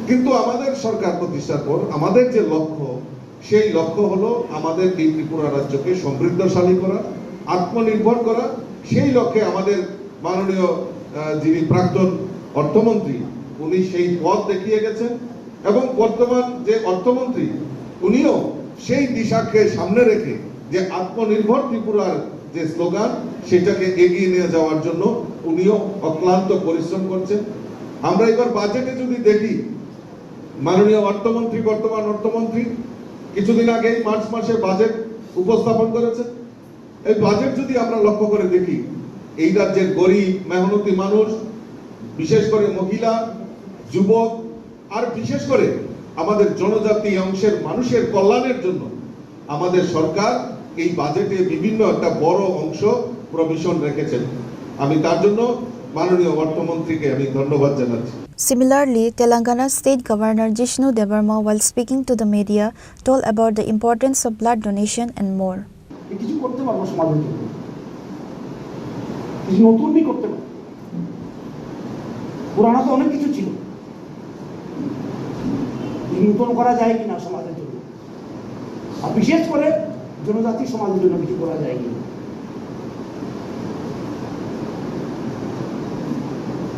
কিন্তু আমাদের সরকার প্রতিষ্ঠার পর আমাদের যে লক্ষ্য সেই লক্ষ্য হলো আমাদের এই ত্রিপুরা রাজ্যকে সমৃদ্ধশালী করা আত্মনির্ভর করা সেই লক্ষ্যে আমাদের মাননীয় যিনি প্রাক্তন অর্থমন্ত্রী উনি সেই পথ দেখিয়ে গেছেন এবং বর্তমান যে অর্থমন্ত্রী উনিও সেই দিশাকে সামনে রেখে যে আত্মনির্ভর ত্রিপুরার যে স্লোগান সেটাকে এগিয়ে নিয়ে যাওয়ার জন্য উনিও অক্লান্ত পরিশ্রম করছেন আমরা এবার বাজেটে যদি দেখি মাননীয় অর্থমন্ত্রী বর্তমান অর্থমন্ত্রী কিছুদিন আগে মার্চ মাসে বাজেট উপস্থাপন করেছেন এই বাজেট যদি আমরা লক্ষ্য করে দেখি এই রাজ্যের গরিব মেহনতি মানুষ বিশেষ করে মহিলা যুবক আর বিশেষ করে আমাদের জনজাতি অংশের মানুষের কল্যাণের জন্য আমাদের সরকার এই বাজেটে বিভিন্ন একটা বড় অংশ প্রভিশন রেখেছেন আমি তার জন্য মাননীয় অর্থমন্ত্রীকে আমি ধন্যবাদ জানাচ্ছি Similarly, Telangana State Governor Jishnu Devarma, while speaking to the media, told about the importance of blood donation and more. কিছু করতে পারবো সমাজের জন্য কিছু নতুনই করতে পারবো পুরানো তো অনেক কিছু ছিল নতুন করা যায় কিনা সমাজের জন্য আর বিশেষ করে জনজাতি সমাজের জন্য কিছু করা যায় কিনা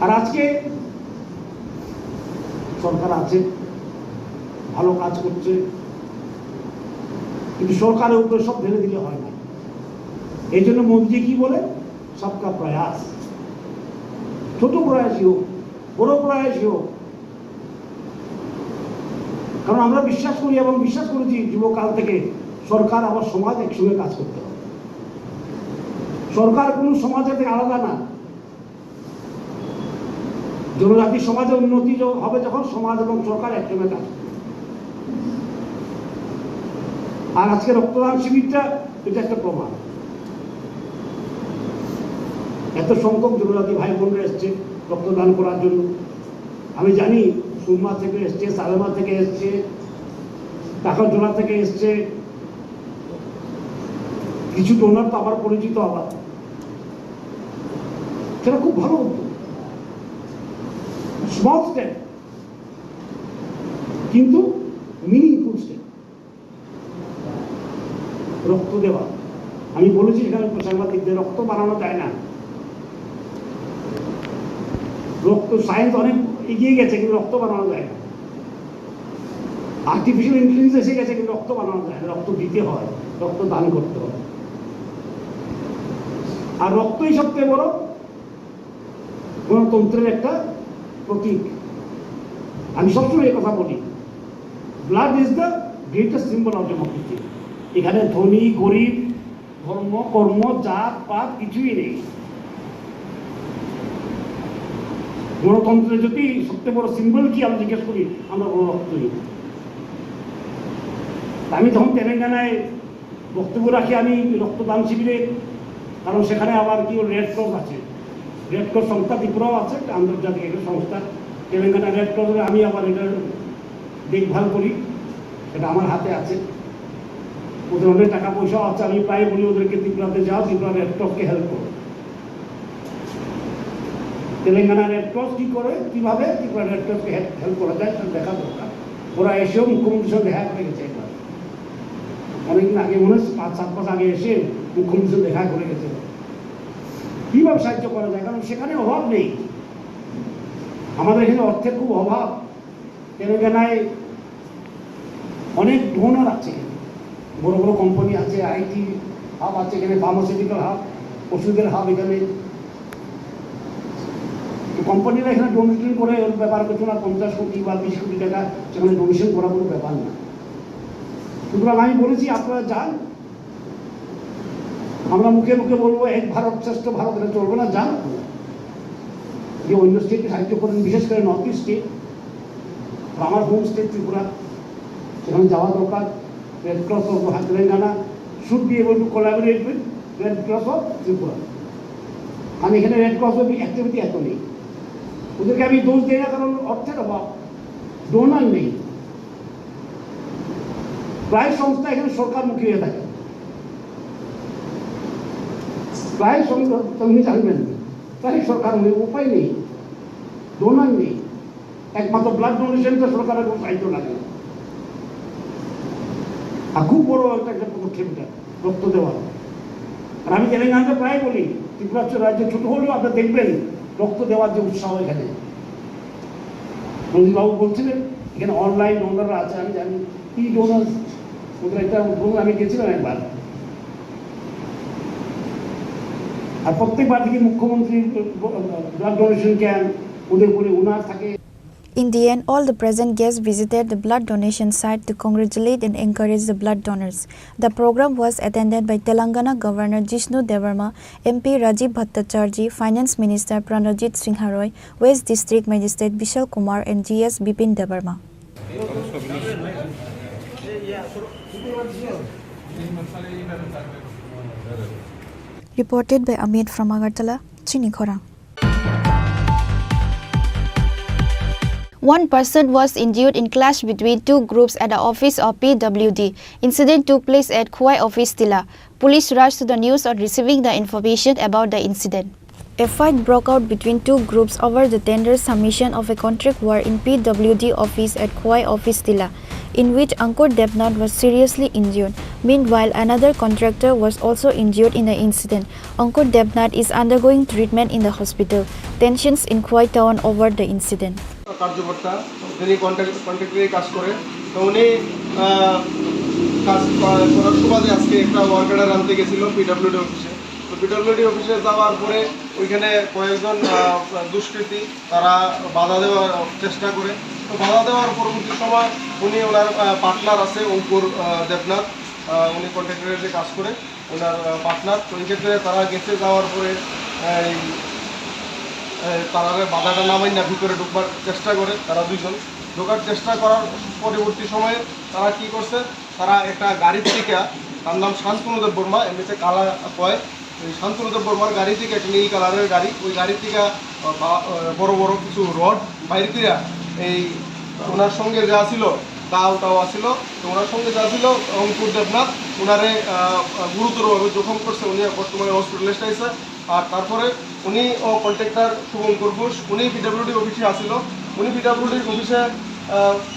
আর আজকে সরকার আছে ভালো কাজ করছে কিন্তু সরকারের উপরে সব ঢেলে দিলে হয় না এই জন্য মোদীজি কি বলে সবকা প্রয়াস ছোট প্রয়াসই হোক বড় প্রয়াসই হোক কারণ আমরা বিশ্বাস করি এবং বিশ্বাস করেছি যুবকাল থেকে সরকার আবার সমাজ একসঙ্গে কাজ করতে হবে সরকার কোনো সমাজের থেকে আলাদা না জনজাতি সমাজে উন্নতি হবে যখন সমাজ এবং সরকার একসঙ্গে কাজ করবে। আর আজকে রক্তদান শিবিরটা এটা একটা প্রমাণ। এত সংখ্যক জনজাতি ভাই বোনরা এসছে রক্তদান করার জন্য। আমি জানি সুরমা থেকে এসছে, সালেমা থেকে এসছে, টাকারজোড়া থেকে এসছে, কিছু ডোনার তো আমার পরিচিত আবার। সেটা খুব ভালো উদ্যোগ, স্মল স্টেপ কিন্তু মিনিংফুল স্টেপ। রক্ত দেওয়া, আমি বলেছি এখানে সাংবাদিকদের, রক্ত বানানো যায় না। রক্ত সায়েন্স অনেক এগিয়ে গেছে কিন্তু রক্ত বানানো যায় না। আর্টিফিশিয়াল ইন্টেলিজেন্স এসে গেছে কিন্তু রক্ত বানানো যায় না। রক্ত দিতে হয়, রক্ত দান করতে হয়। আর রক্তই সবচেয়ে বড় গণতন্ত্রের একটা প্রতীক। আমি সবসময় এই কথা বলি, blood is the greatest symbol of democracy. এখানে ধনী গরিব, ধর্ম কর্ম জাত পাত কিছুই নেই। গণতন্ত্রের যদি সবচেয়ে বড় সিম্বল কি আমি জিজ্ঞেস করি, আমরা রক্তই। আমি যখন তেলেঙ্গানায় বক্তব্য রাখি আমি রক্তদান শিবিরে, কারণ সেখানে আবার কি রেড ক্রস আছে, রেড ক্রস সংস্থা ত্রিপুরাও আছে, আন্তর্জাতিক একটা সংস্থা। তেলেঙ্গানা রেড ক্রসে আমি আবার এটা দেখভাল করি, এটা আমার হাতে আছে। ওদের অনেক টাকা পয়সাও আছে। আমি প্রায় বলি ওদেরকে ত্রিপুরাতে যাও, ত্রিপুরা রেড ক্রসকে হেল্প করো। তেলেঙ্গানা রেড ক্রস কী করে, কীভাবে ত্রিপুরা রেড ক্রসকে হেল্প করা যায় সেটা দেখা দরকার। ওরা এসেও মুখ্যমন্ত্রীর সঙ্গে দেখা করে গেছে একবার, অনেকদিন আগে, মনে হয় 5-7 মাস আগে এসে মুখ্যমন্ত্রীর সঙ্গে দেখা করে গেছে। কীভাবে সাহায্য করা যায়, কারণ সেখানে অভাব নেই। আমাদের এখানে অর্থের খুব অভাব। তেলেঙ্গানায় অনেক ডোনার আছে, বড় বড় কোম্পানি আছে, আইটি হাব আছে এখানে, ফার্মাসিউটিক্যাল হাব, ওষুধের হাব এখানে। কোম্পানিরা এখানে ডোনেশন করে ওর ব্যাপার করছে না, 50 কোটি বা 20 কোটি টাকা সেখানে ডোনেশন করা কোনো ব্যাপার না। সুতরাং আমি বলেছি আপনারা যান, আমরা মুখে মুখে বলবো এক ভারত শ্রেষ্ঠ ভারত, এটা চলবে না। যান যে অন্য স্টেটকে সাহায্য করেন, বিশেষ করে নর্থ ইস্ট স্টেট, আমার হোম স্টেট ত্রিপুরা, সেখানে যাওয়া দরকার। Red cross of Telangana should be able to collaborate with red cross of Tripura. আমি এখানে রেড ক্রস অফ অ্যাক্টিভিটি এত নেই, ওদেরকে আমি দোষ দিই না, কারণ অর্থের অভাব, ডোনার নেই। প্রায় সংস্থা এখানে সরকারমুখী হয়ে থাকে, প্রায় সংস্থা আপনি জানবেন, প্রায় সরকারমুখী, উপায় নেই, ডোনার নেই। একমাত্র ব্লাড ডোনেশন তো সরকারের কোনো সাহায্য লাগে না। আর খুব বড় একটা পদক্ষেপ এটা, রক্ত দেওয়া। আর আমি তেলেঙ্গানাতে প্রায় বলি, ত্রিপুরা রাজ্য ছোট হলেও আপনারা দেখবেন রক্ত দেওয়ার যে উৎসাহ এখানে। রঞ্জিতবাবু বলছিলেন এখানে অনলাইন ডোনাররা আছে, আমি জানি কি ডোনার, ওদের একটা উদ্বোধন আমি গেছিলাম একবার। আর প্রত্যেকবার থেকে মুখ্যমন্ত্রী ব্লাড ডোনেশন ক্যাম্প ওদের বলে ওনার থাকে। In the end, all the present guests visited the blood donation site to congratulate and encourage the blood donors. The program was attended by Telangana Governor Jishnu Devarma, MP Rajiv Bhattacharjee, Finance Minister Pranajit Singh Roy, West District Magistrate Vishal Kumar and GS Bipin Devarma. Reported by Amit from Agartala, Chinikhora. One person was injured in clash between two groups at the office of PWD. Incident took place at Khwai office Tila. Police rushed to the news on receiving the information about the incident. A fight broke out between two groups over the tender submission of a contract war in PWD office at Khwai office Tila, in which Ankur Debnath was seriously injured. Meanwhile, another contractor was also injured in the incident. Ankur Debnath is undergoing treatment in the hospital. Tensions in Khwai town over the incident. কার্যকর্তা যিনি কন্ট্রাক্টরে কাজ করে, তো উনি কাজ করার সুবাদে আজকে একটা ওয়ার্ক অর্ডার আনতে গেছিল পিডব্লিউডি অফিসে। তো পিডব্লিউডি অফিসে যাওয়ার পরে ওইখানে কয়েকজন দুষ্কৃতী তারা বাধা দেওয়ার চেষ্টা করে। তো বাধা দেওয়ার পরবর্তী সময় উনি ওনার পার্টনার আছে অঙ্কুর দেবনাথ, উনি কন্ট্রাক্টরে যে কাজ করে ওনার পার্টনার। তো এই ক্ষেত্রে তারা গেছে, যাওয়ার পরে তারা বাধাটা নামাই না ভিতরে ঢুকবার চেষ্টা করে, তারা দুইজন ঢোকার চেষ্টা করার পরবর্তী সময়ে তারা কি করছে, তারা একটা গাড়ির থেকে, তার নাম শান্তনুদেব বর্মা, এমনিতে কালা কয়, ওই শান্তনুদেব বর্মার গাড়ি থেকে, একটা নীল কালারের গাড়ি, ওই গাড়ি থেকে বড় বড় কিছু রড বাইর করিয়া এই ওনার সঙ্গে যা ছিল তাও আসিল, তো ওনার সঙ্গে যা ছিল অঙ্কুর দেবনাথ, ওনারে গুরুতরভাবে জখম করছে, উনি বর্তমানে হসপিটালাইজড আছে। আর তারপরে উনি ও কন্ট্রাক্টর শুভঙ্কর ঘোষ, উনি পিডাব্লিউডি অফিসে আসিল, উনি পিডাব্লিউডি অফিসে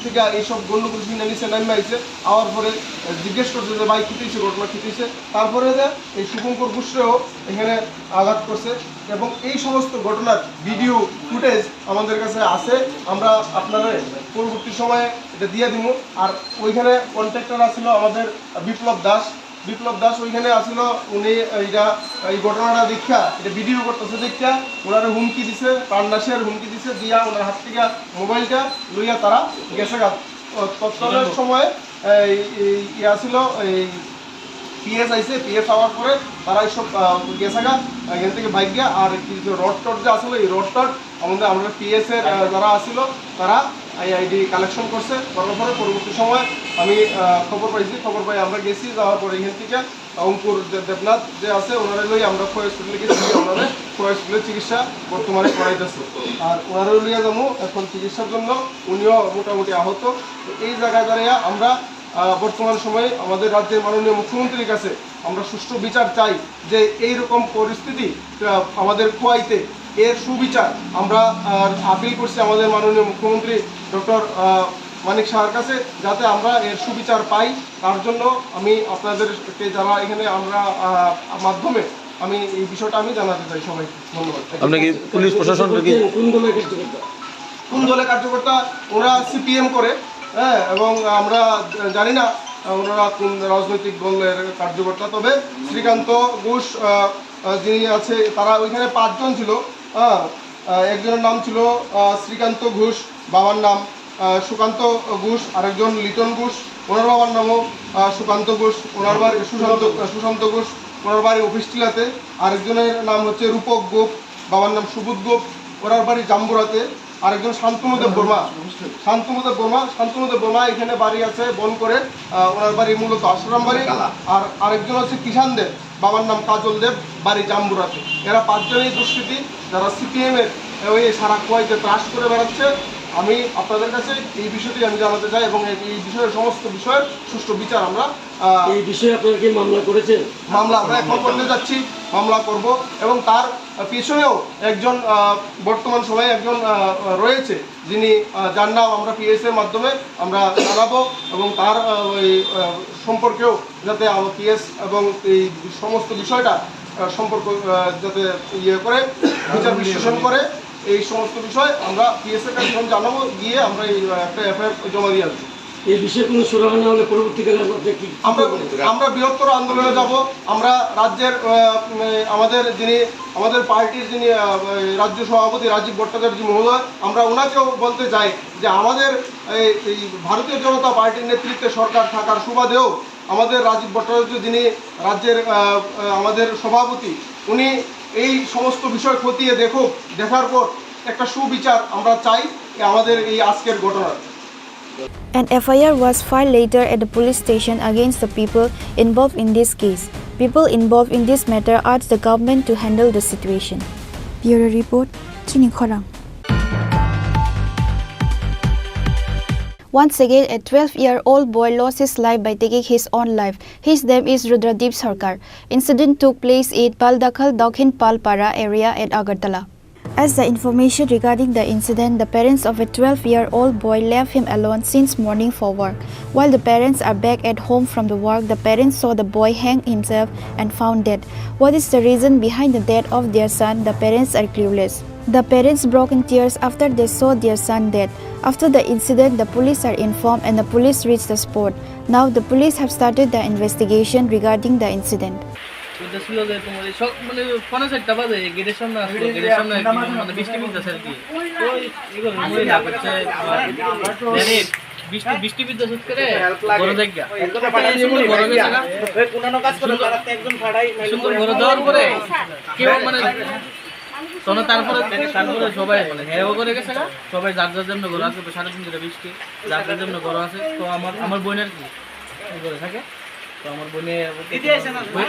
থেকে এইসব গণ্ডগোল শুনে নিচে নামে আইছে, আওয়ার পরে জিজ্ঞেস করছে যে ভাই খিতেছে, ঘটনা খিতেছে, তারপরে যে এই শুভঙ্কর ঘোষরেও এখানে আঘাত করছে। এবং এই সমস্ত ঘটনার ভিডিও ফুটেজ আমাদের কাছে আছে, আমরা আপনারা পরবর্তী সময়ে এটা দিয়ে দিব। আর ওইখানে কন্ট্রাক্টর আসছিল আমাদের বিপ্লব দাস ওইখানে আসছিল, উনি এই ঘটনাটা দেখা, এটা ভিডিও করতেছে দেখা ওনারা হুমকি দিছে, প্রাণনাশের হুমকি দিছে, দিয়া ওনার হাত থেকে মোবাইলটা লইয়া তারা গেছে। তৎকালীন সময় আসছিল এই পিএস আইসে, পিএস আওয়ার পরে তারা এইসব গেছে এখান থেকে বাইক গিয়া। আর কিছু রড টড যে আসলো, এই রড টড আমরা পিএস এর যারা আসছিল তারা আইডি কালেকশন করছে, করার পরে পরবর্তী সময় আমি খবর পাই, আমরা গেছি, যাওয়ার পরে এখান থেকে অঙ্কুর দেবনাথ যে আছে ওনারা লই আমরা খোয়া হসপিটালে গেছি, ওনারা খোয়া হসপিটালের চিকিৎসা বর্তমানে করাইতেছে। আর ওনারা লইয়া যাবো এখন চিকিৎসার জন্য, উনিও মোটামুটি আহত। তো এই জায়গায় দাঁড়িয়ে আমরা বর্তমান সময়ে আমাদের রাজ্যের মাননীয় মুখ্যমন্ত্রীর কাছে আমরা সুষ্ঠু বিচার চাই, যে এই রকম পরিস্থিতি আমাদের খোয়াইতে এর সুবিচার আমরা আপিল করছি আমাদের মাননীয় মুখ্যমন্ত্রী ডক্টর মানিক সাহার কাছে, যাতে আমরা এর সুবিচার পাই। তার জন্য আমি আপনাদেরকে যারা এখানে আমরা মাধ্যমে আমি এই বিষয়টা আমি জানাতে চাই সবাইকে। ধন্যবাদ। আপনাকে পুলিশ প্রশাসন কোন দলের কার্যকর্তা? ওরা সিপিএম করে, হ্যাঁ, এবং আমরা জানি না ওনারা কোন রাজনৈতিক দলের কার্যকর্তা। তবে শ্রীকান্ত ঘোষ যিনি আছে, তারা ওইখানে 5 জন ছিল। একজনের নাম ছিল শ্রীকান্ত ঘোষ, বাবার নাম সুকান্ত ঘোষ, আরেকজন লিটন ঘোষ, ওনার বাবার নামও সুকান্ত ঘোষ, ওনার বাড়ি সুশান্ত ঘোষ, ওনার বাড়ি অফিস টিলাতে। আরেকজনের নাম হচ্ছে রূপক গোপ, বাবার নাম সুবোধ গোপ, ওনার বাড়ি জাম্বুরাতে। আরেকজন শান্তনুদেব বর্মা এখানে বাড়ি আছে বন করে, ওনার বাড়ি মূলত আশ্রম বাড়ি। আর আরেকজন হচ্ছে কিষান দেব, বাবার নাম কাজল দেব, বাড়ি জাম্বুরাতে। এরা 5 জনই দুষ্কৃতী, যারা সিপিএমের ওই সারা খোয়াইতে ত্রাস করে বেড়াচ্ছে। আমি আপনাদের কাছে এই বিষয়টি আমি জানাতে চাই, এবং এই বিষয়ের সমস্ত বিষয়ের সুষ্ঠু বিচার আমরা এই বিষয়ে আপনারা কি মামলা করেছেন? মামলা আমরা এখন করতে যাচ্ছি, মামলা করব। এবং তার পিছনেও একজন বর্তমান সময়ে একজন রয়েছে, যিনি যার নাম আমরা পিএস এর মাধ্যমে আমরা জানাবো, এবং তার ওই সম্পর্কেও যাতে পিএস এবং এই সমস্ত বিষয়টা সম্পর্ক যাতে করে বিচার বিশ্লেষণ করে, এই সমস্ত বিষয় আমরা পিএস এর কাছে জানাবো, গিয়ে আমরা এই একটা এফআইআর জমা দিয়ে আসবো। এই বিষয়ে কোনো সুরাহা না হলে পরবর্তীকালে আমরা বৃহত্তর আন্দোলনে যাব। আমরা রাজ্যের আমাদের পার্টির যিনি রাজ্য সভাপতি রাজীব ভট্টাচার্য মহোদয়, আমরা ওনাকেও বলতে চাই যে আমাদের এই ভারতীয় জনতা পার্টির নেতৃত্বে সরকার থাকার সুবাদেও আমাদের রাজীব ভট্টাচার্য যিনি রাজ্যের আমাদের সভাপতি, উনি এই সমস্ত বিষয় খতিয়ে দেখার পর একটা সুবিচার আমরা চাই আমাদের এই আজকের ঘটনার। An FIR was filed later at the police station against the people involved in this case. People involved in this matter urged the government to handle the situation. Bureau Report, Chini Khorang. Once again, a 12-year-old boy lost his life by taking his own life. His name is Rudradeep Sarkar. Incident took place in Paldakhal, Dakhin Palpara area at Agartala. As the information regarding the incident, the parents of a 12-year-old boy left him alone since morning for work. While the parents are back at home from the work, the parents saw the boy hang himself and found dead. What is the reason behind the death of their son? The parents are clueless. The parents broke in tears after they saw their son dead. After the incident, the police are informed and the police reached the spot. Now the police have started the investigation regarding the incident. বৃষ্টি বিদ্যুৎ করে বড় জায়গা সুন্দর বড় দেওয়ার পরে কেউ মানে তখন তারপরে সবাই মানে হেও করে গেছে না, সবাই যার যার জন্য ঘর আছে, 3:30 থেকে বৃষ্টি, যার যার জন্য ঘর আছে। তো আমার বোনের কি ঘরে থাকে, তো আমার বোনে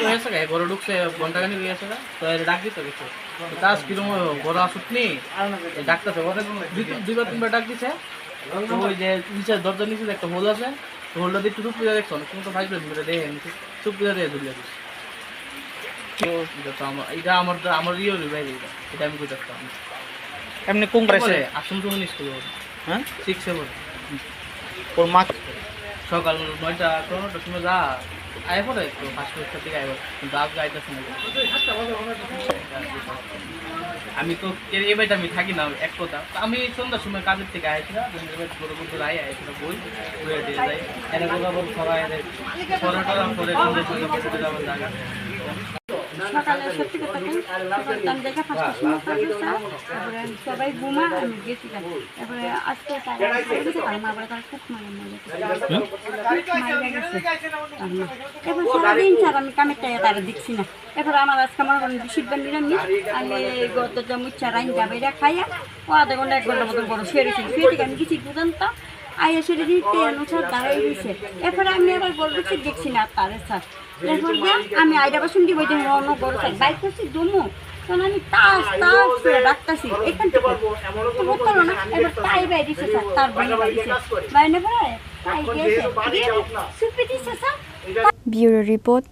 হয়েছে ঘরে ঢুকছে, ঘন্টাখানি হয়েছে না, তো এর ডাক দিতে গেছে। তো তার কিরম ঘরে আসুক নি ডাকতেছে, দুইবার তিনবার ডাক দিছে। তো ওই যে নিচে দরজার নিচে একটা হোল আছে, হোলটা দিয়ে একটু চুপ পূজা দেখছো না, তুমি তো ভাই দেখে চুপ পূজা দিয়ে ধরলে এটা আমার ইয়ে হলো ভাই, এটা আমি কোথাও এমনি কোন ক্লাসে? আসুন তুমি স্কুল, হ্যাঁ 6-7 ওর মা সকাল 9টার সময় যা আয় পরে তো 5:00 থেকে আয়, কিন্তু আজ যাইতেছে না। আমি তো এই বাড়িতে আমি থাকি না, এক কথা। আমি সন্ধ্যার সময় কাজের থেকে আইছিলাম, বড় বন্ধু আই আইছিলাম, বই ঘুরে দিয়ে যাই এনে কথা সবাই পরেটা পরে জায়গা সকালে সত্যি কথা আমি দেখে 5টার সময় তারপরে সবাই ঘুমা, আমি গেছিলাম। তারপরে আজকে মারবার তার খুব এবার সারাদিন স্যার আমি কামের টাকা তারা দেখছি না। এরপর আমার আজকে আমার বেশিরভাগ নিরামিষ, আমি গতটা মুচ্ছা রাইন যাবে খাইয়া ও আধা ঘন্টা 1 ঘন্টার মতন বড় শুয়ে রয়েছি। শুয়ে থেকে আমি কিছু বুঝানতাম আইয়া সেটা দিতে অনুসার দাঁড়াই দিয়েছে। এরপরে আমি আবার বলছি দেখছি না তারে স্যার। এরপর আমি আইডা বাসন দিব অন্য বড় স্যার বাইক করছি দমু, তখন আমি তাস করে ডাকতেছি এখান থেকে বলতো না। এবার তাই বাই দিছে স্যার, তার বাইরে বাইরে পরে তাই গেছে সুপি দিছে স্যার। ব্যুরো রিপোর্ট,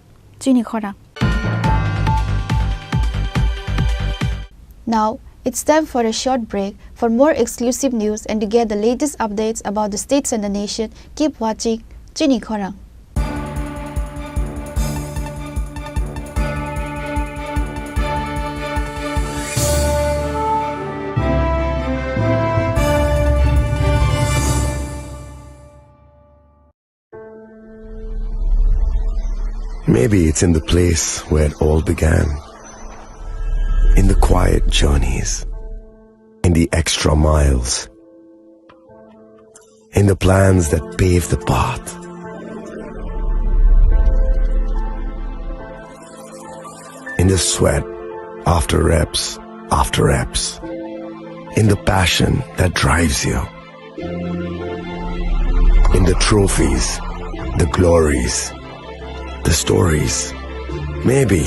চিনি খরা। Now, it's time for a short break. For more exclusive news and to get the latest updates about the states and the nation, keep watching Chini Khora. Maybe it's in the place where it all began. In the quiet journeys, in the extra miles, in the plans that pave the path. In the sweat after reps, in the passion that drives you, in the trophies, the glories, the stories. Maybe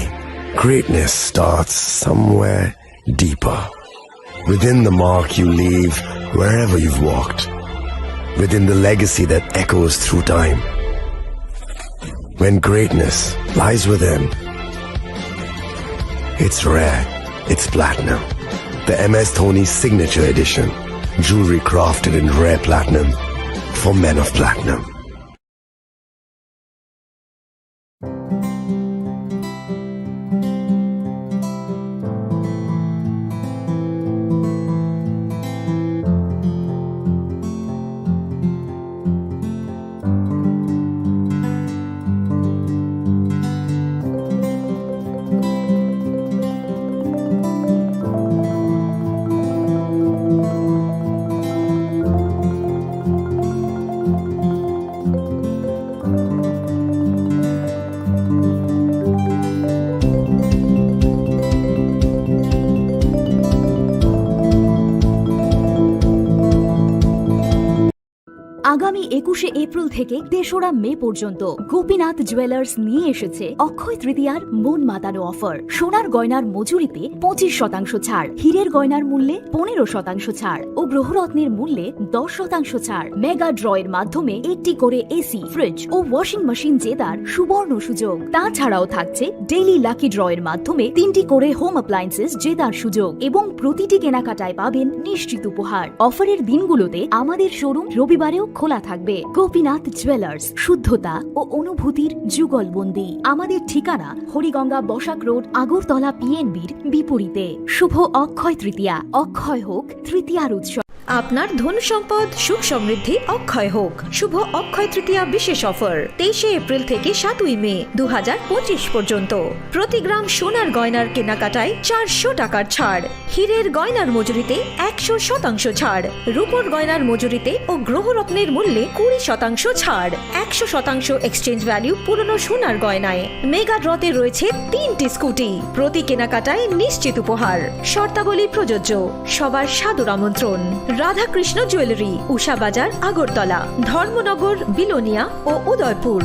greatness starts somewhere deeper, within the mark you leave wherever you've walked, within the legacy that echoes through time. When greatness lies within, it's rare, it's platinum. The MS Dhoni Signature Edition, jewelry crafted in rare platinum for men of platinum. আগামী 21শে April থেকে 3রা মে পর্যন্ত Gopinath jewellers নিয়ে এসেছে অক্ষয় তৃতীয়ার মন মাতানো offer. সোনার গয়নার মজুরিতে 25% ছাড়, হীরের গয়নার মূল্যে 15% ছাড় ও গ্রহরত্নের মূল্যে 10% ছাড়। মেগা ড্রয়ের মাধ্যমে একটি করে এসি, ফ্রিজ ও ওয়াশিং মেশিন জেতার সুবর্ণ সুযোগ। তাছাড়াও থাকছে ডেইলি লাকি ড্রয়ের মাধ্যমে 3টি করে হোম অ্যাপ্লায়েন্সেস জেতার সুযোগ এবং প্রতিটি কেনাকাটায় পাবেন নিশ্চিত উপহার। অফারের দিনগুলোতে আমাদের শোরুম রবিবারেও খোলা থাকবে। গোপীনাথ জুয়েলার্স, শুদ্ধতা ও অনুভূতির যুগলবন্দি। আমাদের ঠিকানা হরিগঙ্গা বসাক রোড, আগরতলা PNBর বিপরীতে। শুভ অক্ষয় তৃতীয়া, অক্ষয় হোক তৃতীয়ার উৎসব। আপনার ধন সম্পদ সুখ সমৃদ্ধি অক্ষয় হোক। শুভ অক্ষয় তৃতীয়া বিশেষ অফার 23 এপ্রিল থেকে 7 মে 2025 পর্যন্ত। প্রতি গ্রাম সোনার গয়নার কেনাকাটায় 400 টাকার ছাড়, হীরের গয়নার মজুরিতে 100% ছাড়, রূপোর গয়নার মজুরিতে ও গ্রহরত্নের মূল্যে 20% ছাড়, 100% এক্সচেঞ্জ ভ্যালু পুরনো সোনার গয়নায়। মেগা ড্রতে রয়েছে 3টি স্কুটি, প্রতি কেনাকাটায় নিশ্চিত উপহার। শর্তাবলী প্রযোজ্য। সবার সাদর আমন্ত্রণ। রাধাকৃষ্ণ জুয়েলারি, উষা বাজার, আগরতলা, ধর্মনগর, বিলোনিয়া ও Udaipur.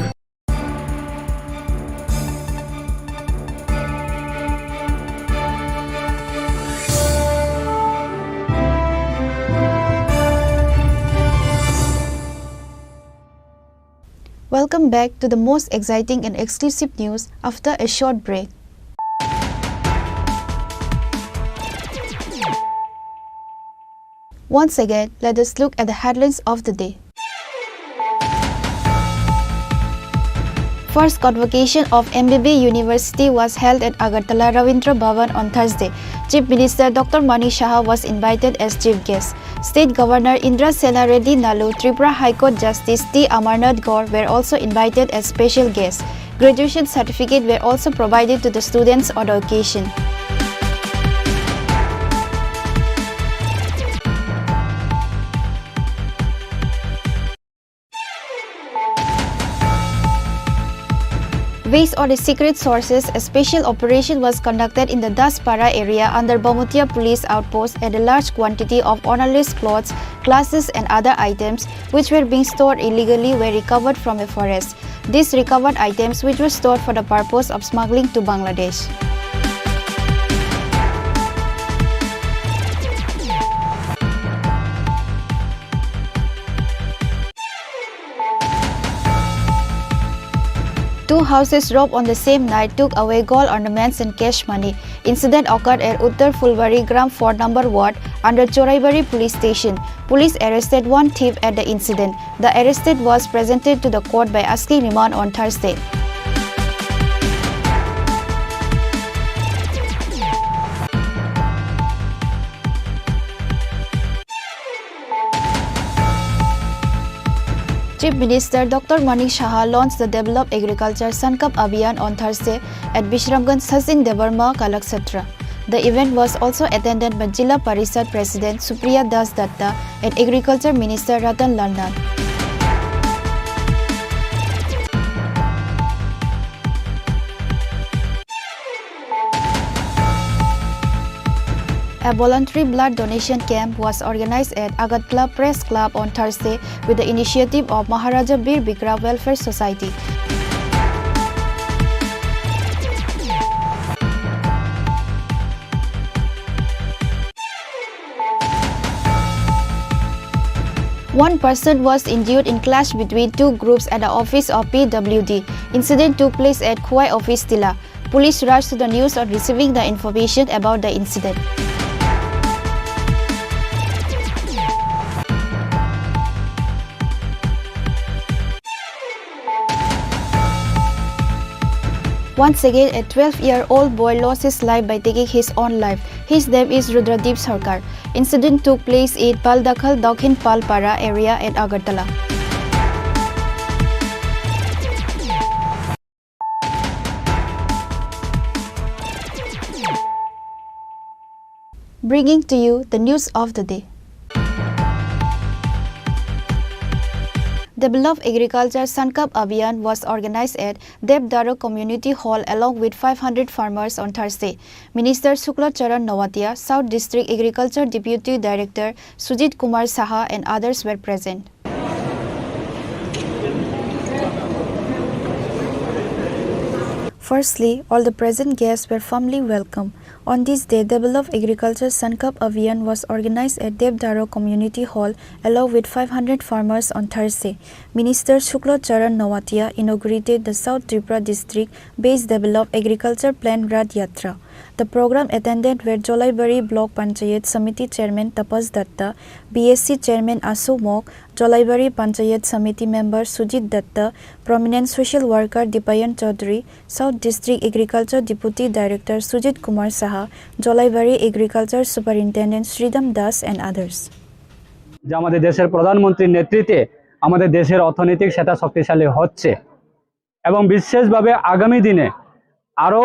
Welcome back to the most exciting and exclusive news after a short break. Once again, let us look at the headlines of the day. First convocation of MBB University was held at Agartala Ravindra Bhavan on Thursday. Chief Minister Dr. Mani Saha was invited as chief guest. State Governor Indra Sela Reddy Nalu, Tripura High Court Justice T. Amarnath Gaur were also invited as special guests. Graduation certificates were also provided to the students on the occasion. Based on the secret sources, a special operation was conducted in the Daspara area under Bamutia police outpost, and a large quantity of ownerless clothes, glasses and other items which were being stored illegally were recovered from a forest. These recovered items, which were stored for the purpose of smuggling to Bangladesh. Two houses robbed on the same night took away gold ornaments and cash money. Incident occurred at Uttar Fulbari Gram 4 number ward under Choraibari police station. Police arrested one thief at the incident. The arrested was presented to the court by asking remand on Thursday. Chief Minister Dr. Mani Saha launched the Develop Agriculture Sankap Abhiyan on Thursday at Bishramganj Sachin Devarma Kalakshetra. The event was also attended by Jilla Parishad President Supriya Das Datta and Agriculture Minister Ratan Lal Nath. A voluntary blood donation camp was organized at Agartala Press Club on Thursday with the initiative of Maharaja Bir Bikram Welfare Society. One person was injured in clash between two groups at the office of PWD. Incident took place at Khowai Office Tila. Police rushed to the news on receiving the information about the incident. Once again, a 12-year-old boy lost his life by taking his own life. His name is Rudradeep Sarkar. Incident took place in Paldakhal Dakhin Palpara area at Agartala. Bringing to you the news of the day. Develop Agriculture Sankap Abhiyan was organized at Devdaro Community Hall along with 500 farmers on Thursday. Minister Shukla Charan Nawatia, South District Agriculture Deputy Director Sujit Kumar Saha and others were present. Firstly, all the present guests were warmly welcomed. On this day, Develop Agriculture Sankap Abhiyan was organized at Devdaro Community Hall along with 500 farmers on Thursday. Minister Shukla Charan Nawatia inaugurated the South Tripura District Based Develop Agriculture Plan Rath Yatra. The program attended were Jolaibari Block Panchayat Samiti Chairman Tapas Datta, BSC Chairman Asu Mok, Jolaibari Panchayat Samiti Member Sujit Datta, prominent social worker Dipayan Chaudhary, South District Agriculture Deputy Director Sujit Kumar Saha, Jolaibari Agriculture Superintendent Sridham Das and others. যে আমাদের দেশের প্রধানমন্ত্রীর নেতৃত্বে আমাদের দেশের অর্থনৈতিক সেটা শক্তিশালী হচ্ছে এবং বিশেষভাবে আগামী দিনে আরও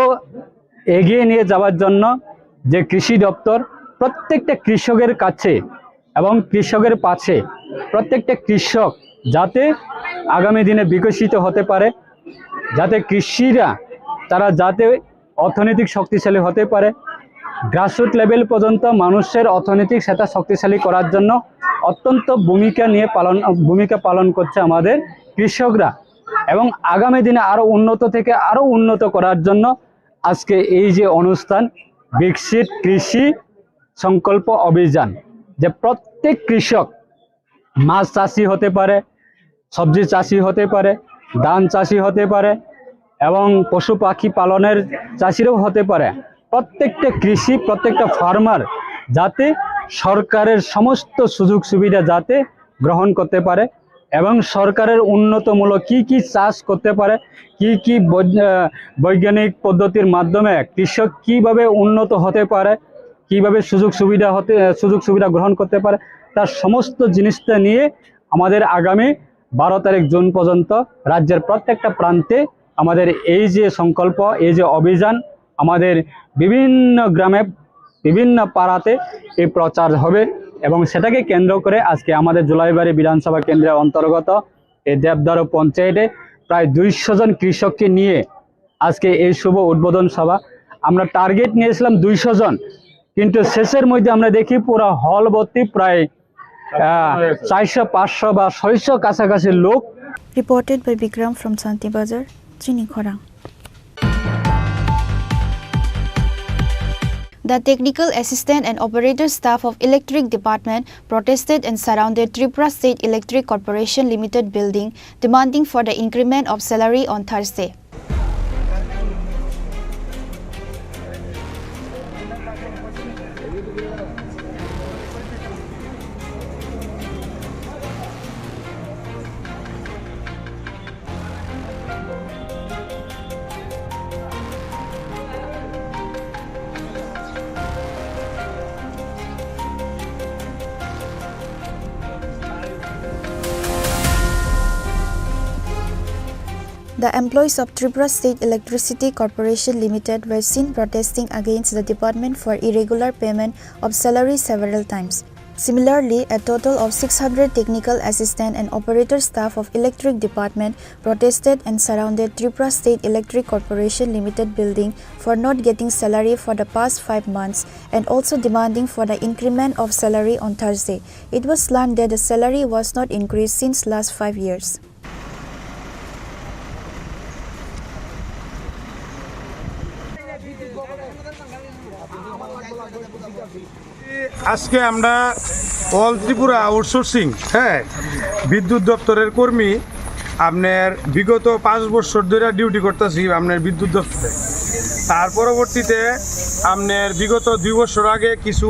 এগিয়ে নিয়ে যাওয়ার জন্য যে কৃষি দপ্তর প্রত্যেকটা কৃষকের কাছে এবং কৃষকের পাশে প্রত্যেকটা কৃষক যাতে আগামী দিনে বিকশিত হতে পারে, যাতে কৃষিরা তারা যাতে অর্থনৈতিক শক্তিশালী হতে পারে, গ্রাসরুট লেভেল পর্যন্ত মানুষের অর্থনৈতিক সেটা শক্তিশালী করার জন্য অত্যন্ত ভূমিকা পালন করছে আমাদের কৃষকরা এবং আগামী দিনে আরও উন্নত থেকে আরও উন্নত করার জন্য আজকে এই যে অনুষ্ঠান বিকশিত কৃষি সংকল্প অভিযান, যে প্রত্যেক কৃষক মাছ চাষি হতে পারে, সবজি চাষি হতে পারে, ধান চাষি হতে পারে এবং পশু পাখি পালনের চাষিরাও হতে পারে। প্রত্যেকটা ফার্মার যাতে সরকারের সমস্ত সুযোগ সুবিধা যাতে গ্রহণ করতে পারে এবং সরকারের উন্নতমূলক কি চাষ করতে পারে, কি বৈজ্ঞানিক পদ্ধতির মাধ্যমে কৃষক কিভাবে উন্নত হতে পারে, কিভাবে সুযোগ সুবিধা গ্রহণ করতে পারে, তার সমস্ত জিনিসটা নিয়ে আমাদের আগামী 12 তারিখ জুন পর্যন্ত রাজ্যের প্রত্যেকটা প্রান্তে আমাদের এই যে সংকল্প, এই যে অভিযান আমাদের বিভিন্ন গ্রামে বিভিন্ন পাড়াতে এই প্রচার হবে এবং সেটাকে কেন্দ্র করে আজকে আমাদের জুলাইবাড়ি বিধানসভা কেন্দ্রের অন্তর্গত এই দেবদারু পঞ্চায়েতে প্রায় 200 জন কৃষককে নিয়ে আজকে এই শুভ উদ্বোধন সভা। আমরা টার্গেট নিয়েছিলাম 200 জন, কিন্তু শেষের মধ্যে আমরা দেখি পুরো হল ভর্তি প্রায় 400, 500 বা 600 কাছাকাছি লোক। Reported by Bikram from Santi Bazar, Chinikhora. The technical assistant and operator staff of Electric Department protested and surrounded Tripura State Electric Corporation Limited building, demanding for the increment of salary on Thursday. The employees of Tripura State Electricity Corporation Limited were seen protesting against the department for irregular payment of salary several times. Similarly, a total of 600 technical assistant and operator staff of Electric Department protested and surrounded Tripura State Electric Corporation Limited building for not getting salary for the past 5 months and also demanding for the increment of salary on Thursday. It was learned that the salary was not increased since last 5 years. আজকে আমরা all Tripura outsourcing বিদ্যুৎ দপ্তরের কর্মী আপনার বিগত 5 বছর ধরে duty করতেছি আপনার বিদ্যুৎ দপ্তরে। তার পরবর্তীতে আপনার বিগত 2 বছর আগে কিছু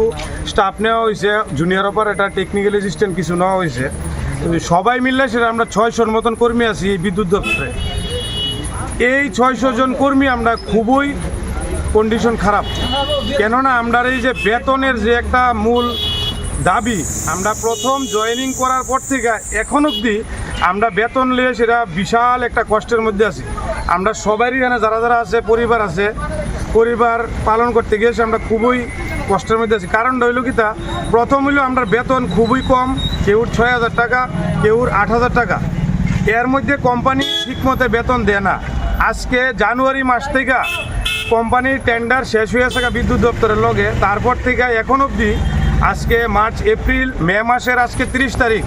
স্টাফ নেওয়া হয়েছে, জুনিয়র অপারেটর, টেকনিক্যাল অ্যাসিস্ট্যান্ট কিছু নেওয়া হয়েছে। সবাই মিললে সেটা আমরা 600-র মতন কর্মী আছি এই বিদ্যুৎ দপ্তরে। এই 600 জন কর্মী আমরা খুবই কন্ডিশন খারাপ, কেননা আমরা এই যে বেতনের যে একটা মূল দাবি, আমরা প্রথম জয়েনিং করার পর থেকে এখন অবধি আমরা বেতন নিয়ে সেটা বিশাল একটা কষ্টের মধ্যে আছি। আমরা সবারই এখানে যারা আছে পরিবার পালন করতে গিয়েছে আমরা খুবই কষ্টের মধ্যে আছি। কারণ হইল কি তা, প্রথম হইল আমরা বেতন খুবই কম, কেউর 6,000 টাকা, কেউর 8,000 টাকা। এর মধ্যে কোম্পানি ঠিকমতো বেতন দেয় না। আজকে জানুয়ারি মাস থেকে কোম্পানির টেন্ডার শেষ হয়ে আসে বিদ্যুৎ দপ্তরের লগে, তারপর থেকে এখন অবধি আজকে মার্চ, এপ্রিল, মে মাসের আজকে 30 তারিখ,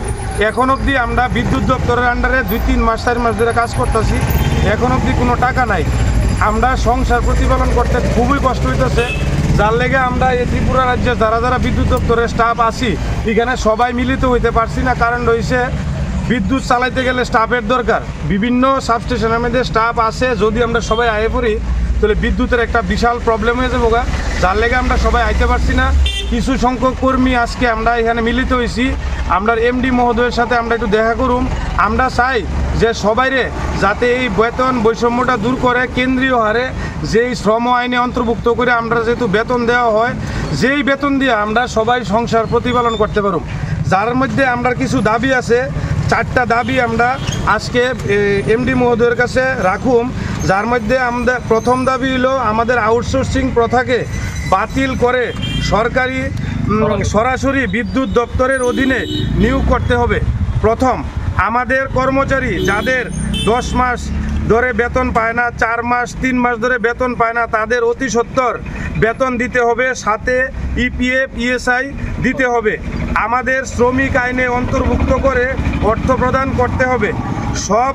এখন অবধি আমরা বিদ্যুৎ দপ্তরের আন্ডারে 2-3 মাস 4 মাস ধরে কাজ করতেছি, এখন অবধি কোনো টাকা নাই। আমরা সংসার প্রতিপালন করতে খুবই কষ্ট হইতেছে, যার লেগে আমরা এই ত্রিপুরা রাজ্যে যারা বিদ্যুৎ দপ্তরের স্টাফ আছি এখানে সবাই মিলিত হইতে পারছি না। কারণ রয়েছে বিদ্যুৎ চালাইতে গেলে স্টাফের দরকার, বিভিন্ন সাবস্টেশনের মধ্যে স্টাফ আছে, যদি আমরা সবাই আয়ে পড়ি তাহলে বিদ্যুতের একটা বিশাল প্রবলেম হয়ে যাবো, যার লেগে আমরা সবাই আইতে পারছি না। কিছু সংখ্যক কর্মী আজকে আমরা এখানে মিলিত হয়েছি, আমরা এমডি মহোদয়ের সাথে আমরা একটু দেখা করুম। আমরা চাই যে সবাইরে যাতে এই বেতন বৈষম্যটা দূর করে কেন্দ্রীয় হারে যেই শ্রম আইনে অন্তর্ভুক্ত করে আমরা যেহেতু বেতন দেওয়া হয়, যেই বেতন দিয়ে আমরা সবাই সংসার প্রতিপালন করতে পারুম। যার মধ্যে আমরা কিছু দাবি আছে, 4টা দাবি আমরা আজকে এমডি মহোদয়ের কাছে রাখুম। যার মধ্যে আমাদের প্রথম দাবি হলো আমাদের আউটসোর্সিং প্রথাকে বাতিল করে সরকারি সরাসরি বিদ্যুৎ দপ্তরের অধীনে নিয়োগ করতে হবে। প্রথম, আমাদের কর্মচারী যাদের 10 মাস ধরে বেতন পায় না, 4 মাস 3 মাস ধরে বেতন পায় না, তাদের অতি সত্বর বেতন দিতে হবে, সাথে ইপিএফ ইএসআই দিতে হবে। আমাদের শ্রমিক আইনে অন্তর্ভুক্ত করে অর্থ প্রদান করতে হবে। সব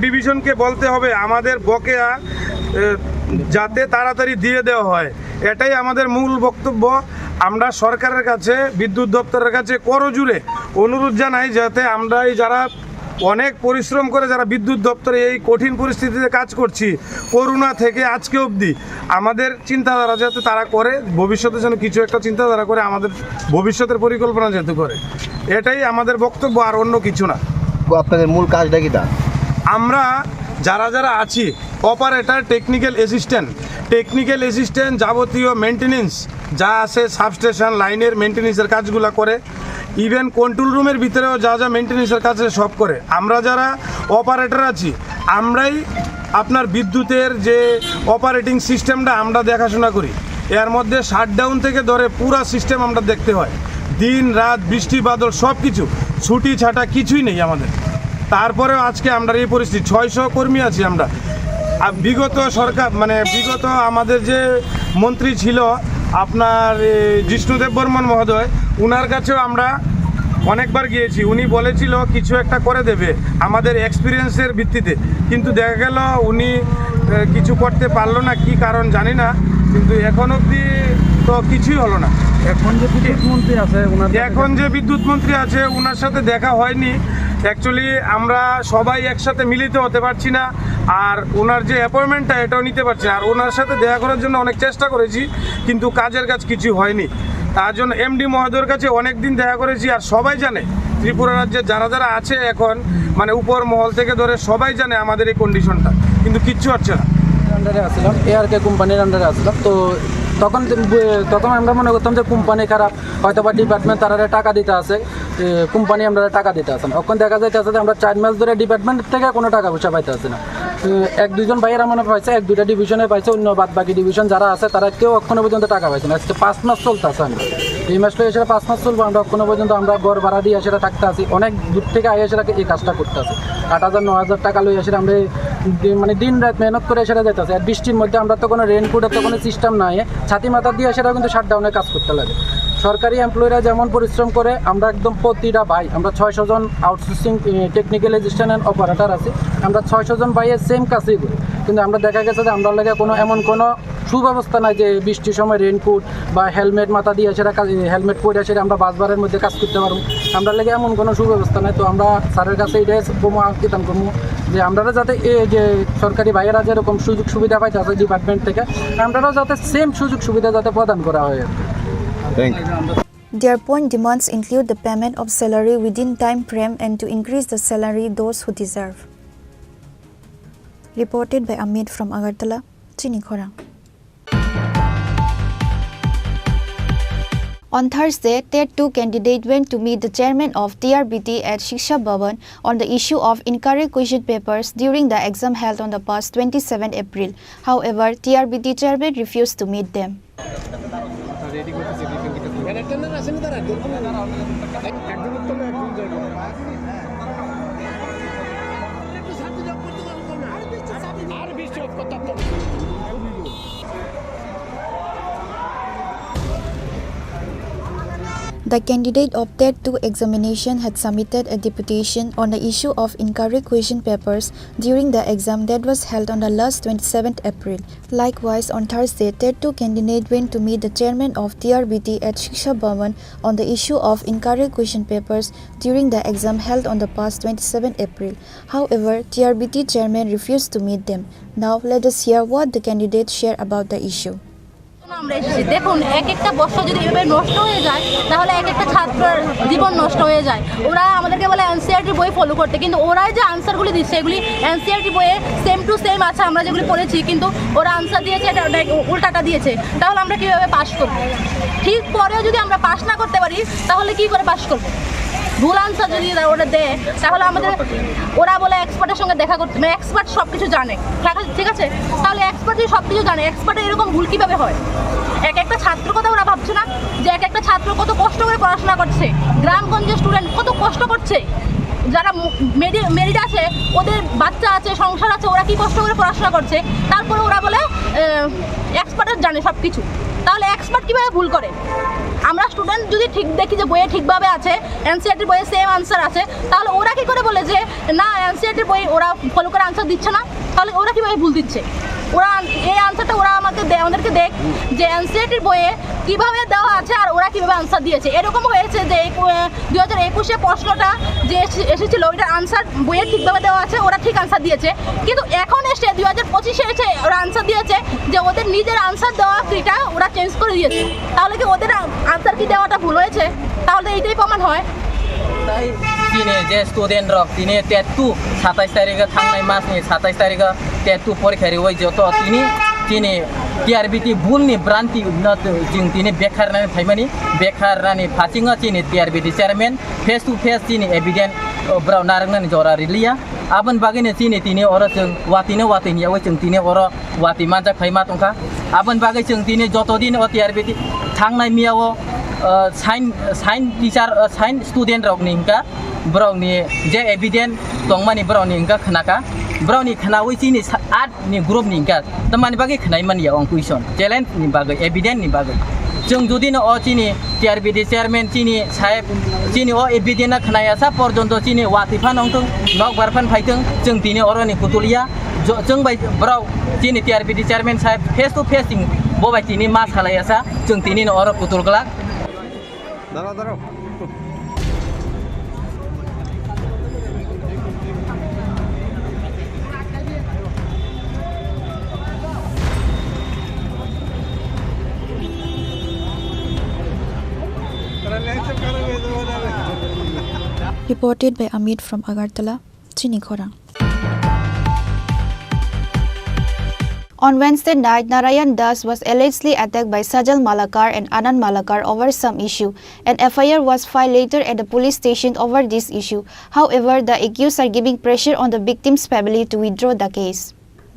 ডিভিশনকে বলতে হবে আমাদের বকেয়া যাতে তাড়াতাড়ি দিয়ে দেওয়া হয়। এটাই আমাদের মূল বক্তব্য। আমরা সরকারের কাছে, বিদ্যুৎ দপ্তরের কাছে করজোড়ে অনুরোধ জানাই যাতে আমরা এই যারা অনেক পরিশ্রম করে যারা বিদ্যুৎ দপ্তরে এই কঠিন পরিস্থিতিতে কাজ করছি, করোনা থেকে আজকে অবধি, আমাদের চিন্তাধারা যাতে তারা করে, ভবিষ্যতে যেন কিছু একটা চিন্তাধারা করে, আমাদের ভবিষ্যতের পরিকল্পনা যাতে করে, এটাই আমাদের বক্তব্য, আর অন্য কিছু না। আপনাদের মূল কাজটা কি? আমরা যারা আছি, অপারেটর, টেকনিক্যাল অ্যাসিস্ট্যান্ট, যাবতীয় মেনটেনেন্স যা আছে, সাবস্টেশন লাইনের মেনটেনেন্সের কাজগুলো করে, ইভেন কন্ট্রোল রুমের ভিতরেও যা মেনটেনেন্সের কাজ সব করে। আমরা যারা অপারেটর আছি, আমরাই আপনার বিদ্যুতের যে অপারেটিং সিস্টেমটা আমরা দেখাশোনা করি। এর মধ্যে শাটডাউন থেকে ধরে পুরা সিস্টেম আমরা দেখতে হয়, দিন রাত, বৃষ্টি বাদল সব কিছু, ছুটি ছাটা কিছুই নেই আমাদের। তারপরেও আজকে আমরা এই পরিস্থিতি, 600 কর্মী আছি আমরা। বিগত সরকার বিগত আমাদের যে মন্ত্রী ছিল আপনার জিষ্ণুদেব বর্মন মহোদয়, উনার কাছেও আমরা অনেকবার গিয়েছি। উনি বলেছিল কিছু একটা করে দেবে আমাদের এক্সপিরিয়েন্সের ভিত্তিতে, কিন্তু দেখা গেল উনি কিছু করতে পারলো না, কি কারণ জানি না, কিন্তু এখন অবধি তো কিছুই হলো না। এখন যে বিদ্যুৎ মন্ত্রী আছে ওনার সাথে দেখা হয়নি। অ্যাকচুয়ালি আমরা সবাই একসাথে মিলিত হতে পারছি না, আর ওনার যে অ্যাপয়েন্টমেন্টটা এটাও নিতে পারছি না। আর ওনার সাথে দেখা করার জন্য অনেক চেষ্টা করেছি, কিন্তু কাজের কাজ কিছু হয়নি। তার জন্য এমডি মহোদয়ের কাছে অনেক দিন দেখা করেছি, আর সবাই জানে ত্রিপুরা রাজ্যে যারা আছে এখন, উপর মহল থেকে ধরে সবাই জানে আমাদের এই কন্ডিশনটা, কিন্তু কিচ্ছু হচ্ছে না। আন্ডারে আসছিলাম, এআরকে কোম্পানির আন্ডারে আসছিলাম। তো তখন আমরা মনে করতাম যে কোম্পানি খারাপ, হয়তো বা ডিপার্টমেন্ট তারা টাকা দিতে আছে, কোম্পানি আমরা টাকা দিতে আসে না। তখন দেখা যাইতেছে যে আমরা 4 মাস ধরে ডিপার্টমেন্ট থেকে কোনো টাকা পয়সা পাইতে আসে না। 1-2জন ভাইয়েরা মনে পাইছে, 1-2টা ডিভিশনে পাইছে, অন্য বাকি ডিভিশন যারা আছে তারা কেউ এখনো পর্যন্ত টাকা পাইছে না। আজকে 5 মাস চলতেছে, আমরা এই মাসটা এসে 5 মাস চলবো, আমরা এখনো পর্যন্ত আমরা ঘর ভাড়া দিয়ে সেটা থাকতে আসি, অনেক দূর থেকে আইয়া সেটা এই কাজটা করতে আসি। 8,000-9,000 টাকা লই আসে আমরা দিন রাত মেহনত করে সেটা যেতেছে। আর বৃষ্টির মধ্যে আমরা তো কোনো রেনকোটের তো কোনো সিস্টেম নাই, ছাতি মাথা দিয়ে সেটা কিন্তু শাটডাউনে কাজ করতে লাগে। সরকারি এমপ্লয়িরা যেমন পরিশ্রম করে, আমরা একদম প্রতিটা ভাই, আমরা 600 জন outsourcing technical assistant and operator আছি, আমরা 600 জন ভাইয়ের সেম কাজই করি। কিন্তু আমরা দেখা গেছে যে আমরা লাগে এমন কোনো সুব্যবস্থা নাই যে বৃষ্টির সময় রেনকোট বা হেলমেট মাথা দিয়ে সেটা হেলমেট পরে সেটা আমরা বাসবারের মধ্যে কাজ করতে পারবো। আমরা লাগে এমন কোনো সুব্যবস্থা নাই। তো আমরা স্যারের কাছে এটাই আবেদন করবো যে আমরা যাতে এই যে সরকারি ভাইয়েরা যেরকম সুযোগ সুবিধা পাইতে আছে ডিপার্টমেন্ট থেকে, আমরাও যাতে সেম সুযোগ সুবিধা যাতে প্রদান করা হয়। Their point demands include the payment of salary within time frame and to increase the salary those who deserve. Reported by Amit from Agartala, Chinikhora. On Thursday, TET 2 candidate went to meet the chairman of TRBT at Shiksha Bhavan on the issue of incorrect question papers during the exam held on the past 27 April. However, TRBT chairman refused to meet them. The candidate of TET 2 examination had submitted a deputation on the issue of incorrect question papers during the exam that was held on the last 27th April. Likewise, on Thursday, TET 2 candidate went to meet the chairman of TRBT at Shiksha Bhavan on the issue of incorrect question papers during the exam held on the past 27th April. However, TRBT chairman refused to meet them. Now, let us hear what the candidates share about the issue. আমরা এসেছি দেখুন, এক একটা বছর যদি এভাবে নষ্ট হয়ে যায় তাহলে এক একটা ছাত্রের জীবন নষ্ট হয়ে যায়। ওরা আমাদেরকে বলে এনসিইআরটি বই ফলো করতে, কিন্তু ওরাই যে আনসারগুলি দিচ্ছে এগুলি এনসিইআরটি বইয়ে সেম টু সেম আছে, আমরা যেগুলি পড়েছি, কিন্তু ওরা আনসার দিয়েছে এটা উল্টাটা দিয়েছে। তাহলে আমরা কীভাবে পাস করব? ঠিক পরেও যদি আমরা পাস না করতে পারি তাহলে কি করে পাস করব? ভুল আনসার যদি ওরা দেয় তাহলে আমাদের ওরা বলে এক্সপার্টের সঙ্গে দেখা করতে, মানে এক্সপার্ট সব কিছু জানে, ঠিক আছে? তাহলে এক্সপার্ট যদি সব কিছু জানে, এক্সপার্টের এরকম ভুল কীভাবে হয়? এক একটা ছাত্র কথা ওরা ভাবছে না যে এক একটা ছাত্র কত কষ্ট করে পড়াশোনা করছে, গ্রামগঞ্জের স্টুডেন্ট কত কষ্ট করছে, যারা মেরিট আছে ওদের বাচ্চা আছে, সংসার আছে, ওরা কি কষ্ট করে পড়াশোনা করছে, তারপরে ওরা বলে এক্সপার্টের জানে সব কিছু। তাহলে এক্সপার্ট কীভাবে ভুল করে? আমরা স্টুডেন্ট যদি ঠিক দেখি যে বইয়ে ঠিকভাবে আছে, এনসিইআরটি বইয়ে সেম আনসার আছে, তাহলে ওরা কি করে বলে যে না এনসিইআরটি বই ওরা ফলো করে আনসার দিচ্ছে না? তাহলে ওরা কীভাবে ভুল দিচ্ছে? ওরা এই আনসারটা ওরা আমাদেরকে দেখ যে এনসিইআরটির বইয়ে কীভাবে দেওয়া আছে আর ওরা কীভাবে আনসার দিয়েছে। এরকম হয়েছে যে 2021 প্রশ্নটা যে এসেছিল ওইটার আনসার বইয়ে ঠিকভাবে দেওয়া আছে, ওরা ঠিক আনসার দিয়েছে, কিন্তু এখন এসে 2025 এসে ওরা আনসার দিয়েছে যে ওদের নিজের আনসার দেওয়া কিটা ওরা চেঞ্জ করে দিয়েছে। তাহলে কি ওদের আনসার কি দেওয়াটা ভুল হয়েছে? তাহলে এইটাই প্রমাণ হয়। তিনি যে স্টুডেন্ট রক তিনি টেটু 27 তারিখে थांनाय मासनि 27 तारिख टेटु परीक्षा होय जत তিনি টিআরবিটি ভুলনি ভ্রান্তি जों তিনি बेखारनानै थाइमानि बेखारनानै फासिङा তিনি TRBT chairman face to face তিনি एभिडेन्ट ब्राव नारंनानै जरा रिलिया आबन बागैनो তিনি अर जों वातिनि याव जों তিনি अर वाति मानजा खाइमा तंखा आबन बागै जों তিনি जतदिन टिआरबिटी थांनाय मियाव साइन टीचार साइन स्टूडेंट रकनि हिंका ब्रावनि जे एभिडेन्ट दंमानि ब्रावनि हिंका खोनाका ब्रावनि खोनावै चिनि 8 नि ग्रुपनि हिंका तमानि बागै खोनाय मानिया आं कुइसन चैलेंज नि बागै एभिडेन्ट नि बागै जों जुदि न चिनि टिआरबिटी चेयरमैन चिनि साहेब चिनि एभिडेन्ट खोनायासा पर्यन्त चिनि वातिफान अंथों नक बारफान फाइथों जों दिनै अरनि कुतुलिया जों बाय ब्राव चिनि टिआरबिटी चेयरमैन साहेब फेस टु फेस बबाय तिनि मा सालायासा जों दिनै अर कुतुलगला दाঁড়াও Reported by Amit from Agartala, Chinikhora. On Wednesday night, Narayan Das was allegedly attacked by Sajal Malakar and Anand Malakar over some issue. An FIR was filed later at the police station over this issue. However, the accused are giving pressure on the victim's family to withdraw the case.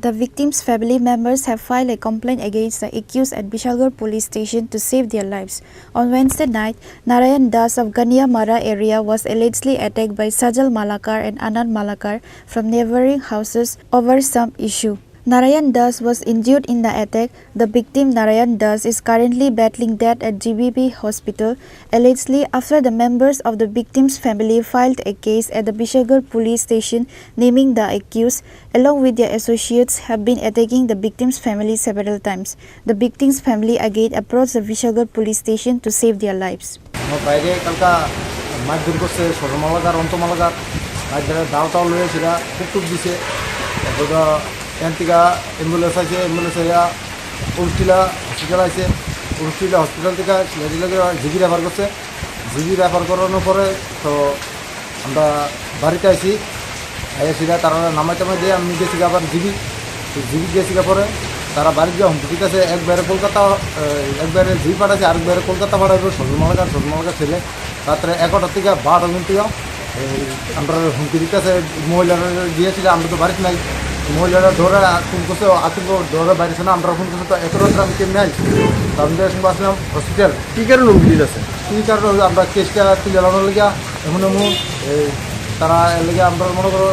The victims' family members have filed a complaint against the accused at Bishalgarh police station to save their lives. On Wednesday night, Narayan Das of Ganyamara area was allegedly attacked by Sajal Malakar and Anand Malakar from neighboring houses over some issue. Narayan Das was injured in the attack. The victim Narayan Das is currently battling death at GBP hospital. Allegedly, after the members of the victim's family filed a case at the Bishalgarh police station naming the accused, along with their associates, have been attacking the victim's family several times. The victim's family again approached the Bishalgarh police station to save their lives. এনটিকা ambulance আছে ambulance উড়ছিলা hospital আছে উড়ছিলা hospital থেকে সিলেটিলাকে GB refer করছে GB refer করানোর পরে তো আমরা বাড়িতে আসি আইসিরা তারা নামাই টামাই দিয়ে আমি গেছি আবার জিবি গেছি পরে তারা বাড়িতে যাওয়া হুমকি আছে একবারে কলকাতা একবারে জিবি পাঠাচ্ছে আরেকবারে কলকাতা পাঠাবে সজলমালাকার ছেলে রাত্রে 11টার থেকে 12টা মিনিট আমরা হুমকি দিতেছে মহিলারা দিয়েছিল আমরা তো বাড়িতে নাই মহিলারা ধরে ফোন করছে আতঙ্ক ধরে বাইরেছে না আমরা ফোন করছে তো এত রাত্রে আমি কেমনি আইছি আমাদের সঙ্গে আসলাম হসপিটাল কী কারণে হুমকি দিতেছে কী কারণে আমরা কেসটা তুলে আনানোর লেগে এমন তারা এর লেগে আমরা মনে করো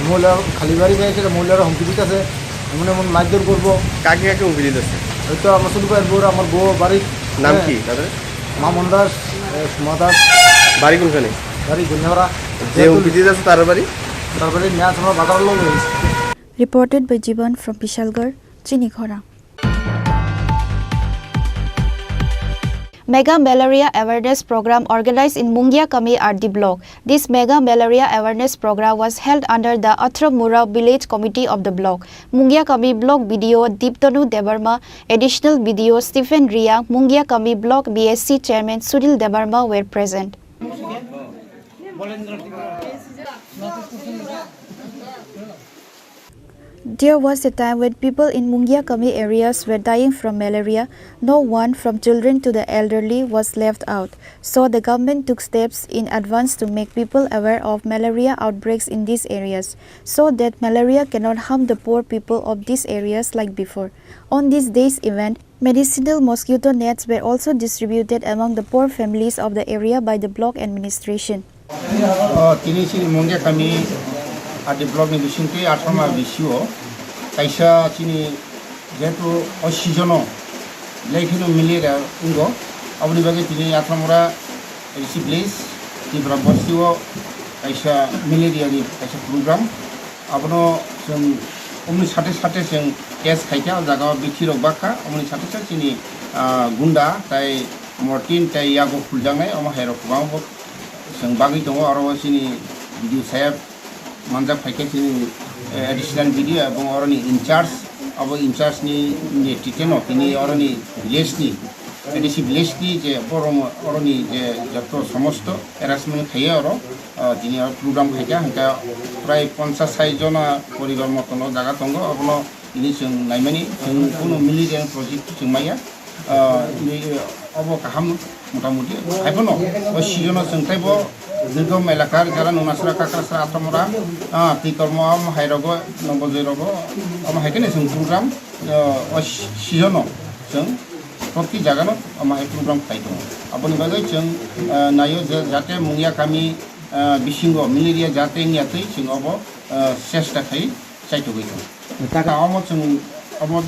মহিলা খালি বাড়ি পেয়েছে মহিলারা হুমকি দিতেছে এমন মারধর করবো কাকে কাকে হুমকি দিতেছে হয়তো আমার শুধু বউ আমার বউ বাড়ির নাম কি তাদের মামন দাস সুমা দাস বাড়ি কোনখানে বাড়ি গুন্ডারা যে হুমকি দিতেছে তার বাড়ি ন্যায় সময় বাজার লোক হয়েছে Reported by Jiban from Bishalgarh, Chinikhora. Mega Malaria Awareness Program organized in Mungia Kami RD block. This Mega Malaria Awareness Program was held under the Athramura Village Committee of the block. Mungia Kami block BDO Deeptanu Debarma, additional BDO Stephen Ria, Mungia Kami block BSC Chairman Sudil Debarma were present. There was a time when people in Mungia Kami areas were dying from malaria. No one, from children to the elderly, was left out. So the government took steps in advance to make people aware of malaria outbreaks in these areas, so that malaria cannot harm the poor people of these areas like before. On this day's event, medicinal mosquito nets were also distributed among the poor families of the area by the block administration. At the blog Nibishunti Atama Visio, Kaisha Chini Geto Oshijono, Lakino Milira Ungo, Abdibagati Atramura, Reciples, Tibrabosio, Kaisha Miliria, Kaisha program, Abno, some only satisfaction, Kes Kaita, Zaga, Bichiro Baka, only satisfaction, Gunda, Tai Mortin, Tai Yago Puljangai, Omahero Kumambo, some Bagito or Sini, Video Sayab. Manjak Paket additional video এবং অরনি in charge of in charge নি টিকেনো তিনি অরনি ভিলেজনি ADC ভিলেজনি যে পরম অরনি যে যত সমস্ত এরাসমেন্ট খাইয়ে or তিনি প্রোগ্রাম খাইকা হাঙ্কা প্রায় 50-60 জন পরিবার মতন জায়গা দङ অবন ইনি जों নাইমানি जों কোনো মিলিটেন প্রজেক্ট जों মাইয়া অব কাহাম মোটামুটি আইবনো ও সিজনো जों তাইবো Zirgo Melakar, Garan, Masra, Kakasa, Atamura, Tikormo, Hairogo, Nobozirogo, Mahakan program, Shizono, Proki Jagano, my program title. Upon Bagachung, Nayo Jate, Mungia Kami, Bishingo, Miliria Jate, Yati, Chingobo, Sesta Kai, Saito. Taka almost about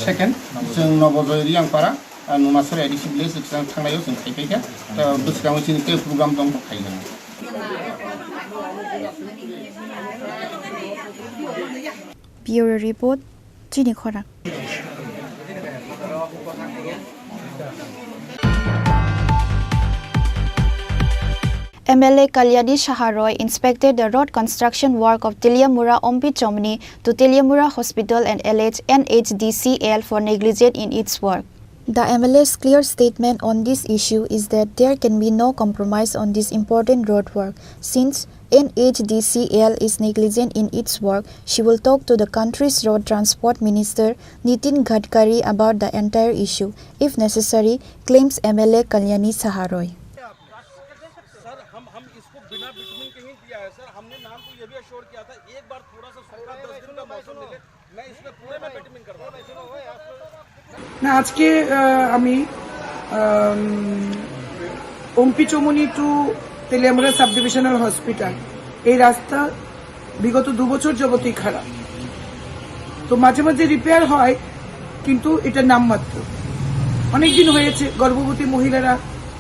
second, Nobozorian Para. Numasra edisi place exam thanglayo जों खायफैया बुसकामो सिनि के program दं खायगोन Bureau report Chini Khora MLA Kalyani Shaharoy inspected the road construction work of Teliamura Ompi Chomni to Teliamura Hospital and alleged NHDCL for negligence in its work. The MLA's clear statement on this issue is that there can be no compromise on this important road work. Since NHDCL is negligent in its work, she will talk to the country's road transport minister Nitin Gadkari about the entire issue, if necessary, claims MLA Kalyani Shaharoy. না আজকে আমি ওমপি চমনি to Teliamura sub divisional hospital এই রাস্তা বিগত 2 বছর যাবতই খারাপ তো মাঝে মাঝে রিপেয়ার হয় কিন্তু এটা নামমাত্র অনেক দিন হয়েছে গর্ভবতী মহিলারা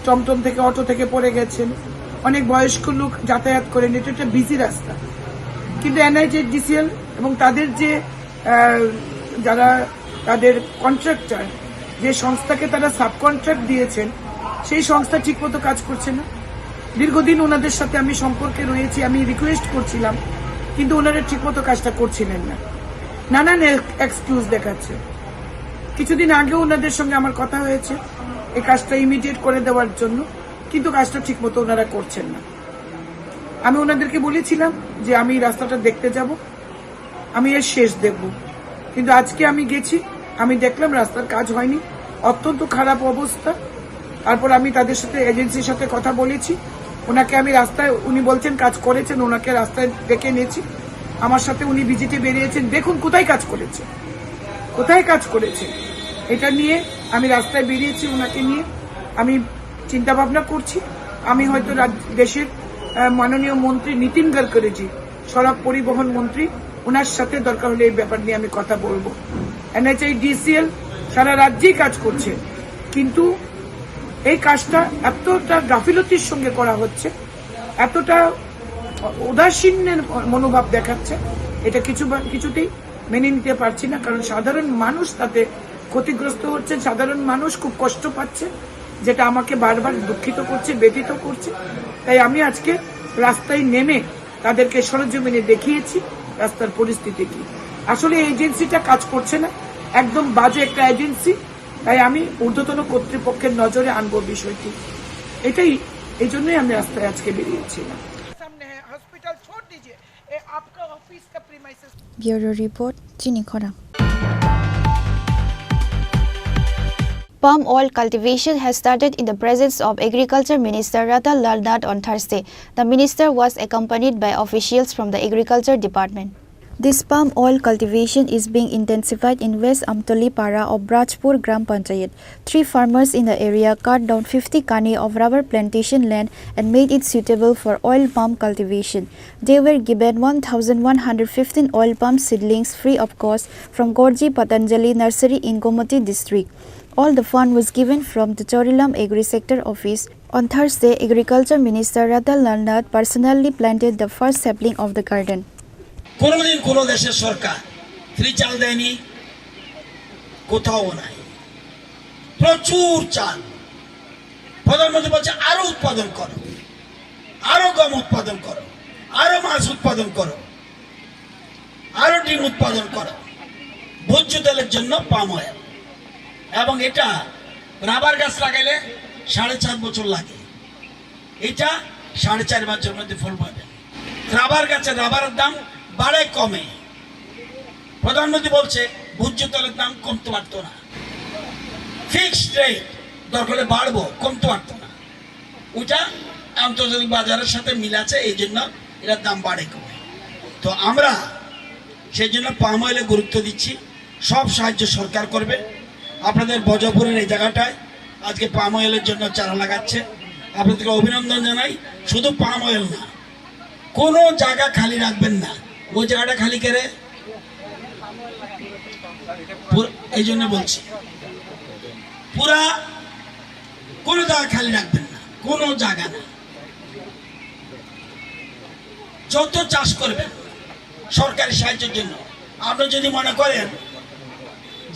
টমটম থেকে অটো থেকে পড়ে গেছেন অনেক বয়স্ক লোক যাতায়াত করেন এটা একটা বিজি রাস্তা কিন্তু NHDCL এবং তাদের যে যারা তাদের কন্ট্রাক্টর যে সংস্থাকে তারা সাব কন্ট্রাক্ট দিয়েছেন সেই সংস্থা ঠিকমতো কাজ করছে না দীর্ঘদিন ওনাদের সাথে আমি সম্পর্কে রয়েছি আমি রিকোয়েস্ট করছিলাম কিন্তু ওনারা ঠিকমতো কাজটা করছিলেন না নানান এক্সকিউজ দেখাচ্ছে কিছুদিন আগে ওনাদের সঙ্গে আমার কথা হয়েছে এই কাজটা ইমিডিয়েট করে দেওয়ার জন্য কিন্তু কাজটা ঠিকমতো ওনারা করছেন না আমি ওনাদেরকে বলেছিলাম যে আমি রাস্তাটা দেখতে যাব আমি এর শেষ দেখব কিন্তু আজকে আমি গেছি আমি দেখলাম রাস্তার কাজ হয়নি অত্যন্ত খারাপ অবস্থা তারপর আমি তাদের সাথে এজেন্সির সাথে কথা বলেছি ওনাকে আমি রাস্তায় উনি বলছেন কাজ করেছেন ওনাকে রাস্তায় ডেকে নিয়েছি আমার সাথে উনি ভিজিটে বেরিয়েছেন দেখুন কোথায় কাজ করেছে এটা নিয়ে আমি রাস্তায় বেরিয়েছি ওনাকে নিয়ে আমি চিন্তা ভাবনা করছি আমি হয়তো দেশের মাননীয় মন্ত্রী নীতিন গডকরিজি সড়ক পরিবহন মন্ত্রী ওনার সাথে দরকার হলে এই ব্যাপার নিয়ে আমি কথা বলবো NHDCL সারা রাজ্যেই কাজ করছে কিন্তু এই কাজটা এতটা গাফিলতির সঙ্গে করা হচ্ছে এতটা উদাসীনের মনোভাব দেখাচ্ছে এটা কিছুতেই মেনে নিতে পারছি না কারণ সাধারণ মানুষ তাতে ক্ষতিগ্রস্ত হচ্ছে সাধারণ মানুষ খুব কষ্ট পাচ্ছে যেটা আমাকে বারবার দুঃখিত করছে, ব্যথিত করছে। তাই আমি আজকে রাস্তায় নেমে তাদেরকে সরজমিনে দেখিয়েছি রাস্তার পরিস্থিতি কি। আসলে এজেন্সিটা কাজ করছে না, একদম বাজে একটা এজেন্সি। তাই আমি ঊর্ধ্বতন কর্তৃপক্ষের নজরে আনবো বিষয়টি। এই জন্যই আমি রাস্তায় আজকে বেরিয়েছিলাম। Bureau Report, Chini Khora. Palm oil cultivation has started in the presence of Agriculture Minister Ratan Lal Nath on Thursday. The minister was accompanied by officials from the Agriculture Department. This palm oil cultivation is being intensified in West Amtoli Para of Brajpur Gram Panchayat. 3 farmers in the area cut down 50 kani of rubber plantation land and made it suitable for oil palm cultivation. They were given 1,115 oil palm seedlings free of cost from Gorji Patanjali Nursery in Gomati district. All the fund was given from the Chorilam Agri Sector Office. On Thursday, Agriculture Minister Ratan Lal Nath personally planted the first sapling of the garden. কোনদিন কোন দেশের সরকার free চাল দেয়নি, কোথাও নাই, প্রচুর চাল। প্রধানমন্ত্রী বলছে আরো উৎপাদন করো, আরো গম উৎপাদন করো, আরো মাছ উৎপাদন করো, আরো ডিম উৎপাদন করো। ভোজ্য তেলের জন্য পাম অয়েল, এবং এটা রাবার গাছ লাগাইলে 4.5 বছর লাগে, এটা 4.5 বছরের মধ্যে ফল পাবে। রাবার গাছের রাবারের দাম বাড়ে কমে। প্রধানমন্ত্রী বলছে ভোজ্য তেলের দাম কমতে পারতো না, ফিক্সড রেট দরকার হলে বাড়বো, কমতে পারতো না। ওটা আন্তর্জাতিক বাজারের সাথে মিল আছে, এই জন্য এটার দাম বাড়ে কমে। তো আমরা সেই জন্য পাম অয়েলে গুরুত্ব দিচ্ছি, সব সাহায্য সরকার করবে। আপনাদের বজপুরের এই জায়গাটায় আজকে পাম অয়েলের জন্য চারা লাগাচ্ছে, আপনাদেরকে অভিনন্দন জানাই। শুধু পাম অয়েল না, কোনো জায়গা খালি রাখবেন না। ওই জায়গাটা খালি করে, এই জন্য বলছি পুরা কোনো জায়গা খালি রাখবেন না, কোনো জায়গা না। যত চাষ করবেন সরকারি সাহায্যের জন্য। আপনি যদি মনে করেন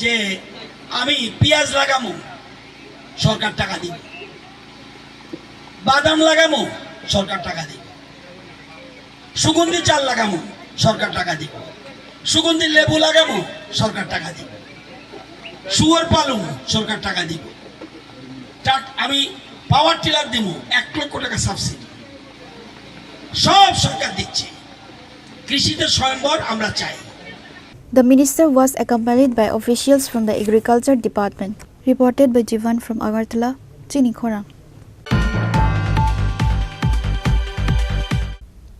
যে আমি পেঁয়াজ লাগামো, সরকার টাকা দিবে, বাদাম লাগামো, সরকার টাকা দিবে, সুগন্ধি চাল লাগামো, সরকার টাকা দিবে, সুগন্ধি লেবু লাগামো, সরকার টাকা দিবে, শুয়োর পালন, সরকার টাকা দিবে, আমি পাওয়ার টিলার দেবো, 1 লক্ষ টাকা সাবসিডি, সব সরকার দিচ্ছে। কৃষিতে স্বয়ংবর আমরা চাই। The minister was accompanied by officials from the Agriculture Department. Reported by Jivan from Agartala, Chini Khora.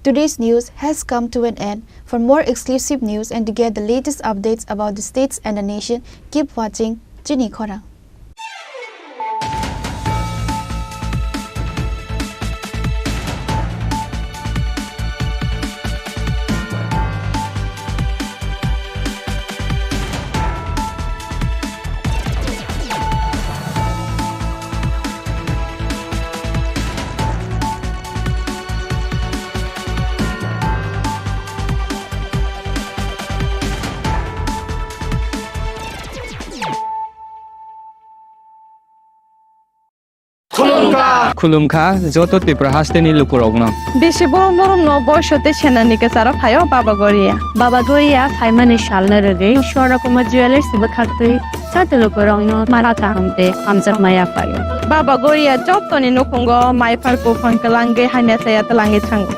Today's news has come to an end. For more exclusive news and to get the latest updates about the states and the nation, keep watching Chini Khora. खुलुमखा जत त्रिपुरा हास्टेनि लुकुरगनो बेसे बरम न बयसते सेनानिके सारा फायो बाबा गोरिया फाइमानि शालना रगे शोरा कुमा jewellers बखातै साते लुकुरगनो माराता हमते हमजा माया फायो बाबा गोरिया जतनि नखंगो माइफारको फंकलांगे हाइना साया तलांगे थांगो